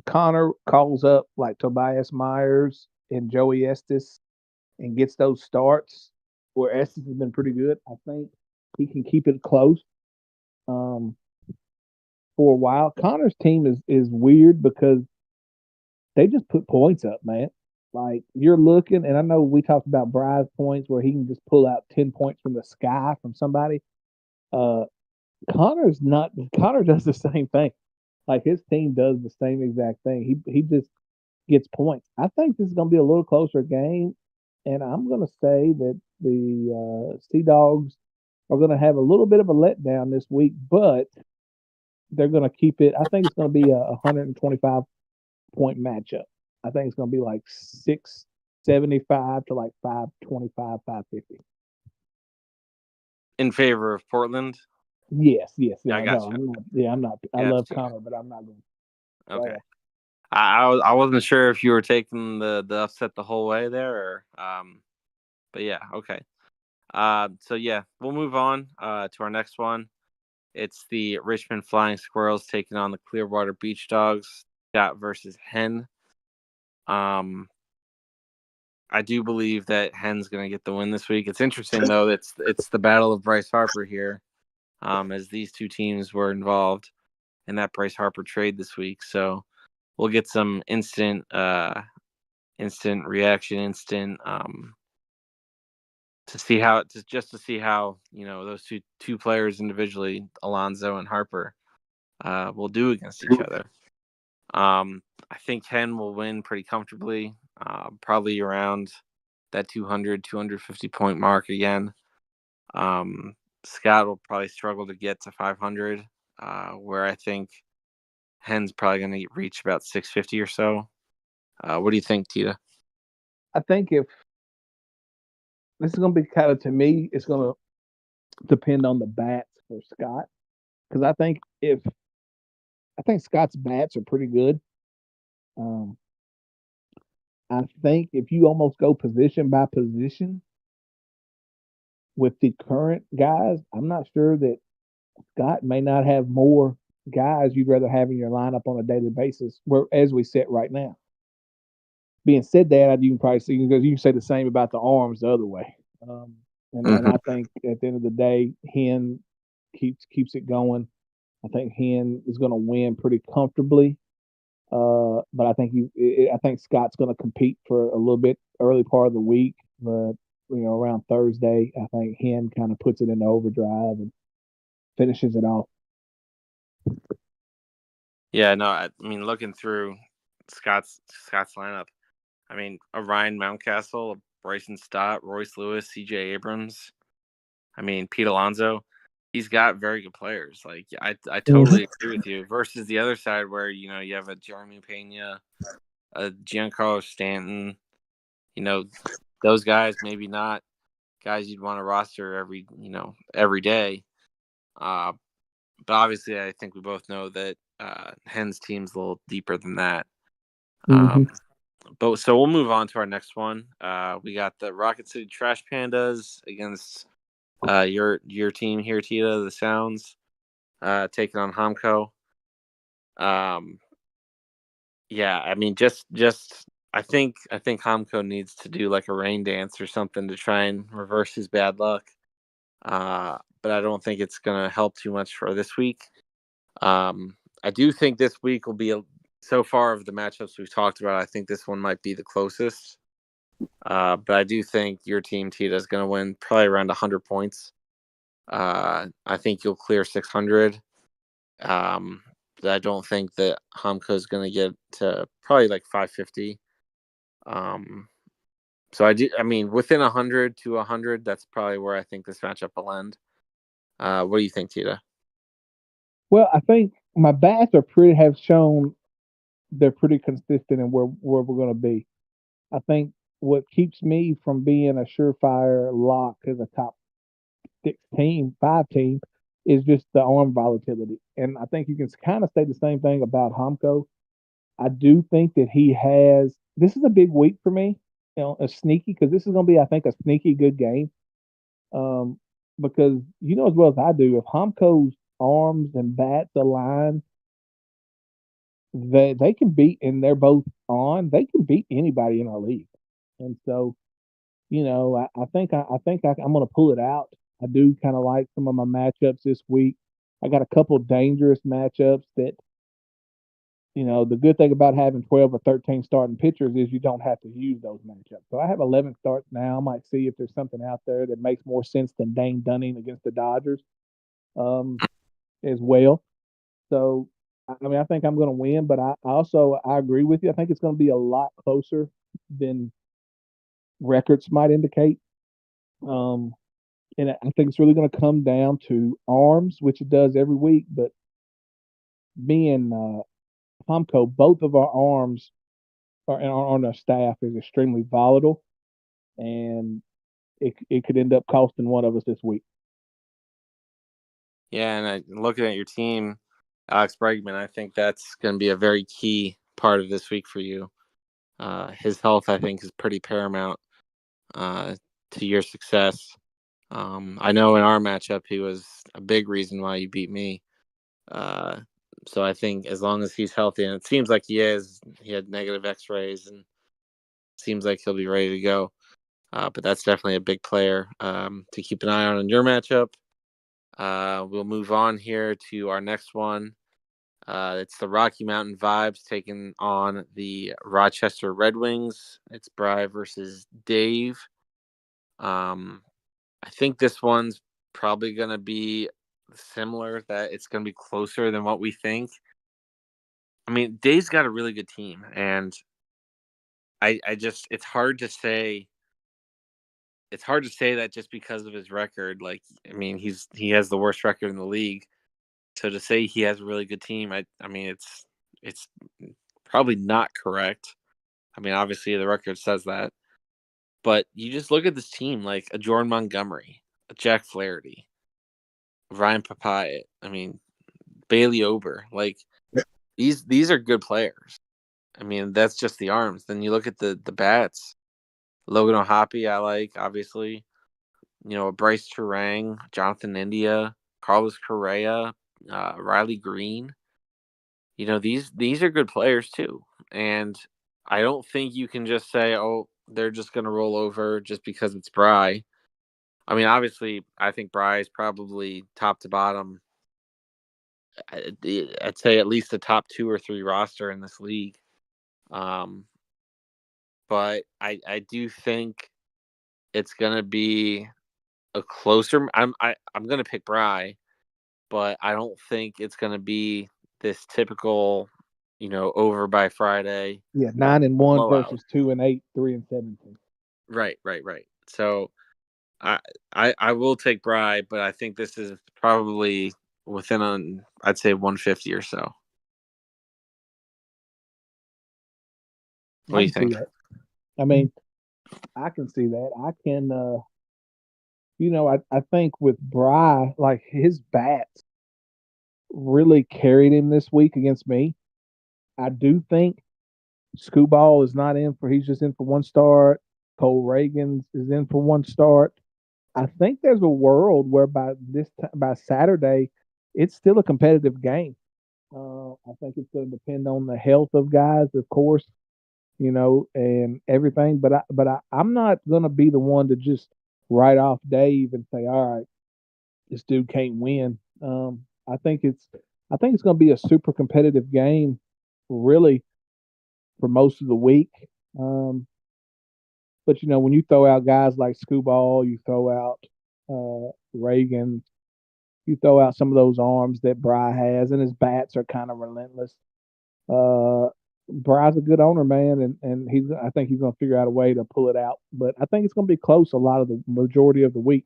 Connor calls up like Tobias Myers and Joey Estes and gets those starts where Estes has been pretty good, I think he can keep it close um, for a while. Connor's team is weird because they just put points up, man. Like you're looking, and I know we talked about Bry's points where he can just pull out 10 points from the sky from somebody. Uh, Connor's not. Connor does the same thing. Like his team does the same exact thing. He just gets points. I think this is going to be a little closer game, and I'm going to say that the Sea Dogs are going to have a little bit of a letdown this week, but they're going to keep it. I think it's going to be a 125 point matchup. I think it's going to be like 675 to like 525, 550. In favor of Portland? Yes, yes, Yeah, I yeah, got no, you. I'm not. Yeah, I'm not. I Gotcha. love Connor, but I'm not going. Okay. To I wasn't sure if you were taking the upset the whole way there, or but yeah, okay. So yeah, we'll move on to our next one. It's the Richmond Flying Squirrels taking on the Clearwater Beach Dogs. Scott versus Hen. Um, I do believe that Hen's going to get the win this week. It's interesting though. It's the battle of Bryce Harper here, as these two teams were involved in that Bryce Harper trade this week. So we'll get some instant reaction, instant to see how just to see how those two players individually, Alonso and Harper, will do against each other. I think Hen will win pretty comfortably, probably around that 250 point mark again. Scott will probably struggle to get to 500, where I think Hen's probably going to reach about 650 or so. What do you think, Tita? I think if this is going to be kind of to me, it's going to depend on the bats for Scott because I think Scott's bats are pretty good. Um, I think if you almost go position by position with the current guys, I'm not sure that Scott may not have more guys you'd rather have in your lineup on a daily basis, where as we sit right now. Being said that, you can probably see because you can say the same about the arms the other way. And Mm-hmm. I think at the end of the day, Hen keeps it going. I think Hen is going to win pretty comfortably. But I think Scott's going to compete for a little bit early part of the week, but around Thursday, I think Hen kind of puts it into overdrive and finishes it off. Yeah, no, I mean looking through Scott's lineup, I mean a Ryan Mountcastle, a Bryson Stott, Royce Lewis, C.J. Abrams. I mean Pete Alonso. He's got very good players. Like I totally agree with you. Versus the other side where you have a Jeremy Pena, a Giancarlo Stanton. Those guys maybe not guys you'd want to roster every day. Uh, but obviously, I think we both know that Hen's team's a little deeper than that. Mm-hmm. But so we'll move on to our next one. We got the Rocket City Trash Pandas against your team here, Tita, the Sounds, taking on Hamco. Yeah, I mean, just I think Hamco needs to do like a rain dance or something to try and reverse his bad luck. But I don't think it's gonna help too much for this week. I do think this week will be so far of the matchups we've talked about. I think this one might be the closest. But I do think your team, Tita, is going to win probably around 100 points. I think you'll clear 600. Um, I don't think that Hamko is going to get to probably like 550. Um, so I mean, within 100 to 100, that's probably where I think this matchup will end. What do you think, Tita? Well, I think my bats have shown they're pretty consistent in where we're going to be. I think what keeps me from being a surefire lock as a top 6 team, 5 team, is just the arm volatility. And I think you can kind of say the same thing about Homko. I do think that he has. This is a big week for me, a sneaky, because this is going to be, I think, a sneaky good game. Um, because you know as well as I do, if Homko's arms and bats align, they can beat, and they're both on. They can beat anybody in our league. And so, I'm going to pull it out. I do kind of like some of my matchups this week. I got a couple dangerous matchups that, the good thing about having 12 or 13 starting pitchers is you don't have to use those matchups. So I have 11 starts now. I might see if there's something out there that makes more sense than Dane Dunning against the Dodgers as well. So, I mean, I think I'm going to win, but I agree with you. I think it's going to be a lot closer than records might indicate. Um, and I think it's really going to come down to arms, which it does every week. But me and Pomco, both of our arms are on our staff is extremely volatile, and it could end up costing one of us this week. Yeah, and looking at your team, Alex Bregman, I think that's going to be a very key part of this week for you. His health, I think, is pretty paramount to your success. I know in our matchup, he was a big reason why you beat me. So I think as long as he's healthy, and it seems like he is, he had negative X-rays, and seems like he'll be ready to go. But that's definitely a big player to keep an eye on in your matchup. We'll move on here to our next one. It's the Rocky Mountain Vibes taking on the Rochester Red Wings. It's Bry versus Dave. I think this one's probably going to be similar, that it's going to be closer than what we think. I mean, Dave's got a really good team, and I just it's hard to say. It's hard to say that just because of his record. Like, I mean, he has the worst record in the league. So to say he has a really good team, I mean, it's probably not correct. I mean, obviously the record says that, but you just look at this team, like a Jordan Montgomery, a Jack Flaherty, Ryan Papaya. I mean, Bailey Ober. Like, these are good players. I mean, that's just the arms. Then you look at the bats. Logan O'Hoppe, I like, obviously. Bryce Turang, Jonathan India, Carlos Correa, Riley Green. These are good players too. And I don't think you can just say, oh, they're just going to roll over just because it's Bry. I mean, obviously, I think Bry is probably top to bottom. I'd say at least the top 2 or 3 roster in this league. But I do think it's going to be a closer. I'm going to pick Bry, but I don't think it's going to be this typical, over by Friday. Yeah, 9-1 blowout. versus 2-8, 3-17. Right. So I will take Bry, but I think this is probably within I'd say 150 or so. What do you think? See that. I mean, I can see that. I can, I think with Bry, like his bats really carried him this week against me. I do think Scooball is not in for, he's just in for one start. Cole Reagan is in for one start. I think there's a world where by Saturday, it's still a competitive game. I think it's going to depend on the health of guys, of course, and everything. I'm not going to be the one to just write off Dave and say, all right, this dude can't win. I think it's going to be a super competitive game, really, for most of the week. But when you throw out guys like Scooball, you throw out Reagan, You throw out some of those arms that Bry has, and his bats are kind of relentless. Uh, Bry's a good owner, man, and I think he's going to figure out a way to pull it out. But I think it's going to be close a lot of the majority of the week.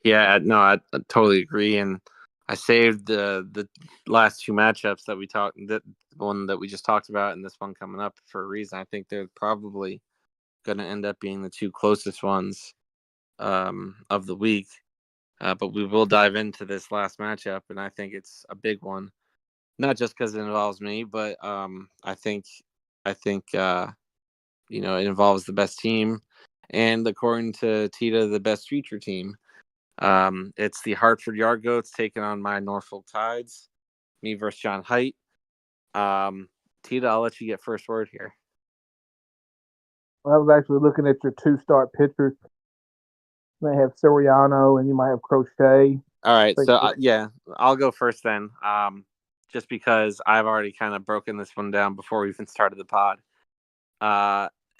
Yeah, no, I totally agree, and I saved the last two matchups that we talked, that one that we just talked about, and this one coming up for a reason. I think they're probably going to end up being the two closest ones of the week. But we will dive into this last matchup, and I think it's a big one, not just because it involves me, but I think it involves the best team, and according to Tita, the best future team. It's the Hartford Yard Goats taking on my Norfolk Tides. Me versus John Height. Tita, I'll let you get first word here. I was actually looking at your two-start pitchers. You may have Soriano and you might have Crochet. All right, Think so yeah, I'll go first then. Just because I've already kind of broken this one down before we even started the pod.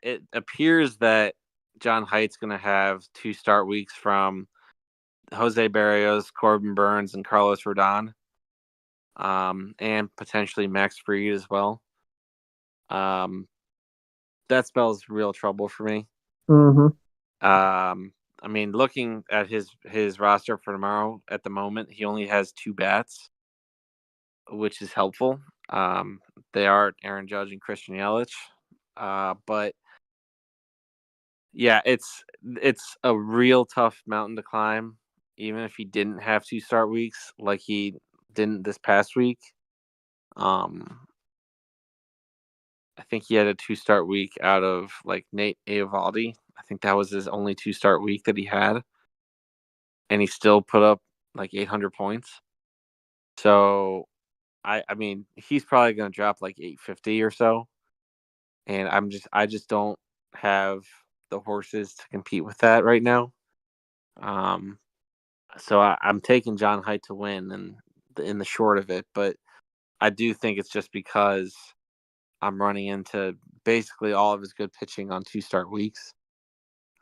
It appears that John Haight's going to have two start weeks from Jose Barrios, Corbin Burns, and Carlos Rodon, and potentially Max Fried as well. That spells real trouble for me. Mm-hmm. I mean, looking at his roster for tomorrow, at the moment, he only has two bats, which is helpful. They are Aaron Judge and Christian Yelich, but yeah, it's a real tough mountain to climb, even if he didn't have two start weeks like he didn't this past week. I think he had a two start week out of like Nate Eovaldi. I think that was his only two start week that he had, and he still put up like 800 points. So I mean, he's probably going to drop like 850 or so, and I just don't have the horses to compete with that right now. Um, so I'm taking John Height to win and in the short of it, but I do think it's just because I'm running into basically all of his good pitching on two start weeks.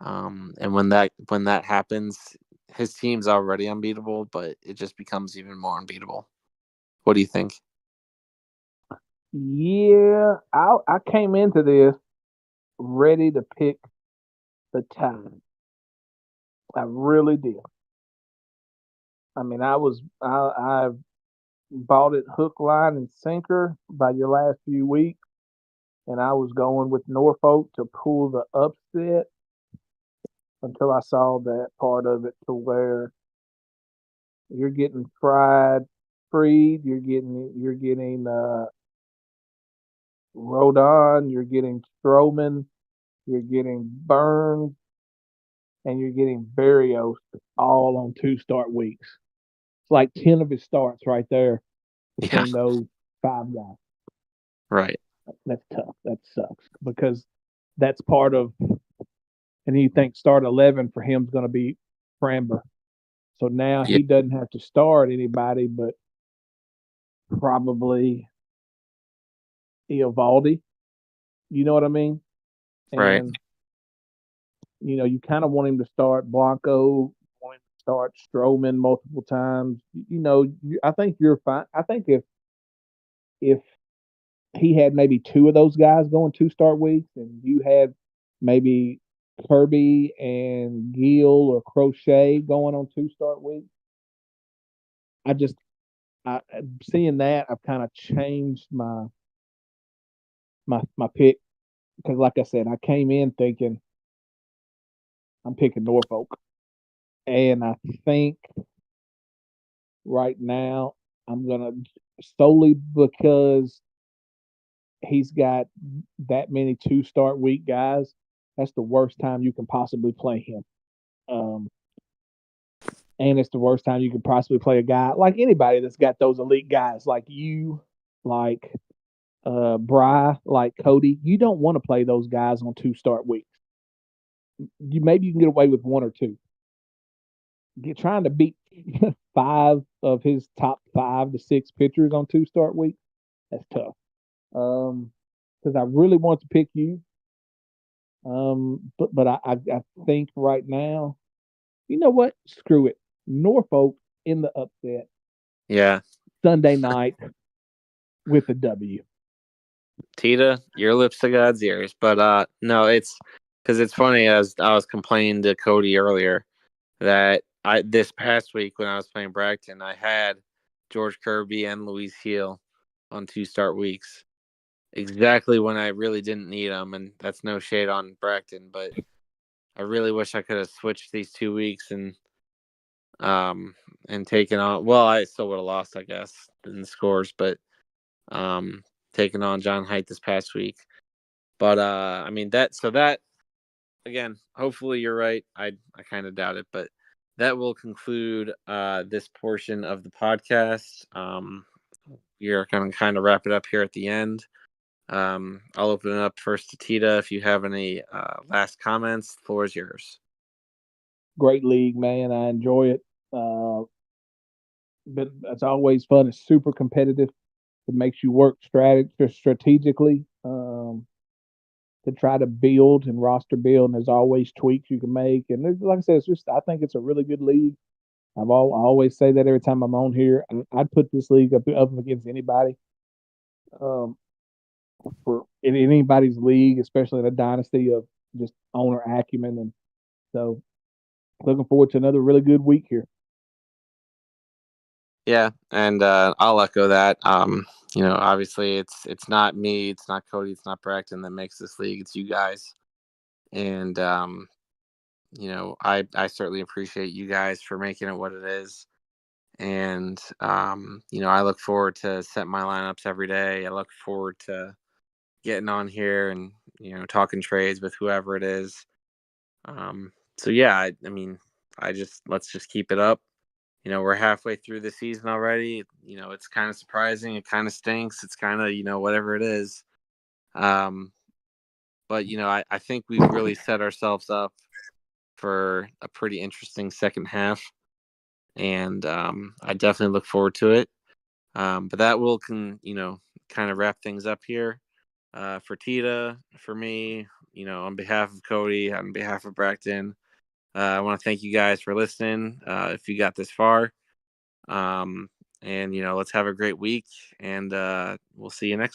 And when that happens, his team's already unbeatable, but it just becomes even more unbeatable. What do you think? Yeah, I came into this ready to pick the time. I really did. I mean, I bought it hook, line, and sinker by your last few weeks, and I was going with Norfolk to pull the upset until I saw that part of it to where you're getting Freed, you're getting Rodon, you're getting Stroman, you're getting Burns, and you're getting Barrios all on two start weeks. It's like 10 of his starts right there Yeah, between those five guys. right. That's tough. That sucks because that's part of, and you think start 11 for him is going to be Framber. So now Yeah, he doesn't have to start anybody but probably Eovaldi. You know what I mean? right. And, you kind of want him to start Blanco, want him to start Stroman multiple times. I think you're fine. I think if he had maybe two of those guys going two start weeks, and you had maybe Kirby and Gill or Crochet going on two start weeks. I just I seeing that I've kind of changed my pick because, like I said, I came in thinking I'm picking Norfolk, and I think right now I'm gonna solely because he's got that many two start week guys. That's the worst time you can possibly play him. Um, and it's the worst time you could possibly play a guy like anybody that's got those elite guys like you, like Bry, like Cody. You don't want to play those guys on two start weeks. Maybe you can get away with one or two. Trying to beat five of his top 5 to 6 pitchers on two start weeks, that's tough. Because I really want to pick you. But I think right now You know what? Screw it. Norfolk in the upset Yeah, Sunday night with a W. Tita, your lips to God's ears. But no, it's because it's funny. As I was complaining to Cody earlier that I this past week when I was playing Bragton, I had George Kirby and Louise Heel on 2 start weeks, exactly when I really didn't need them. And that's no shade on Bragton, but I really wish I could have switched these 2 weeks um and taken on. Well, I still would have lost, I guess, in the scores, but um taking on John Height this past week. But I mean that again, hopefully you're right. I kind of doubt it, but that will conclude this portion of the podcast. We're going to kind of wrap it up here at the end. I'll open it up first to Tita. If you have any last comments, the floor is yours. Great league, man. I enjoy it. But it's always fun. It's super competitive. It makes you work strategically to try to build and roster build. And there's always tweaks you can make. And like I said, it's just I think it's a really good league. I always say that every time I'm on here. I'd put this league up against anybody um, for in anybody's league, especially in a dynasty of just owner acumen. And so, looking forward to another really good week here. Yeah, and I'll echo that. Obviously it's not me, it's not Cody, it's not Bracton that makes this league. It's you guys, and I certainly appreciate you guys for making it what it is. And I look forward to setting my lineups every day. I look forward to getting on here and talking trades with whoever it is. So yeah, I mean, let's just keep it up. We're halfway through the season already. It's kind of surprising. It kind of stinks. It's kind of whatever it is. But I think we've really set ourselves up for a pretty interesting second half, and I definitely look forward to it. But that will kind of wrap things up here. For Tita, for me, on behalf of Cody, on behalf of Bracton, I want to thank you guys for listening. If you got this far, and let's have a great week, and we'll see you next.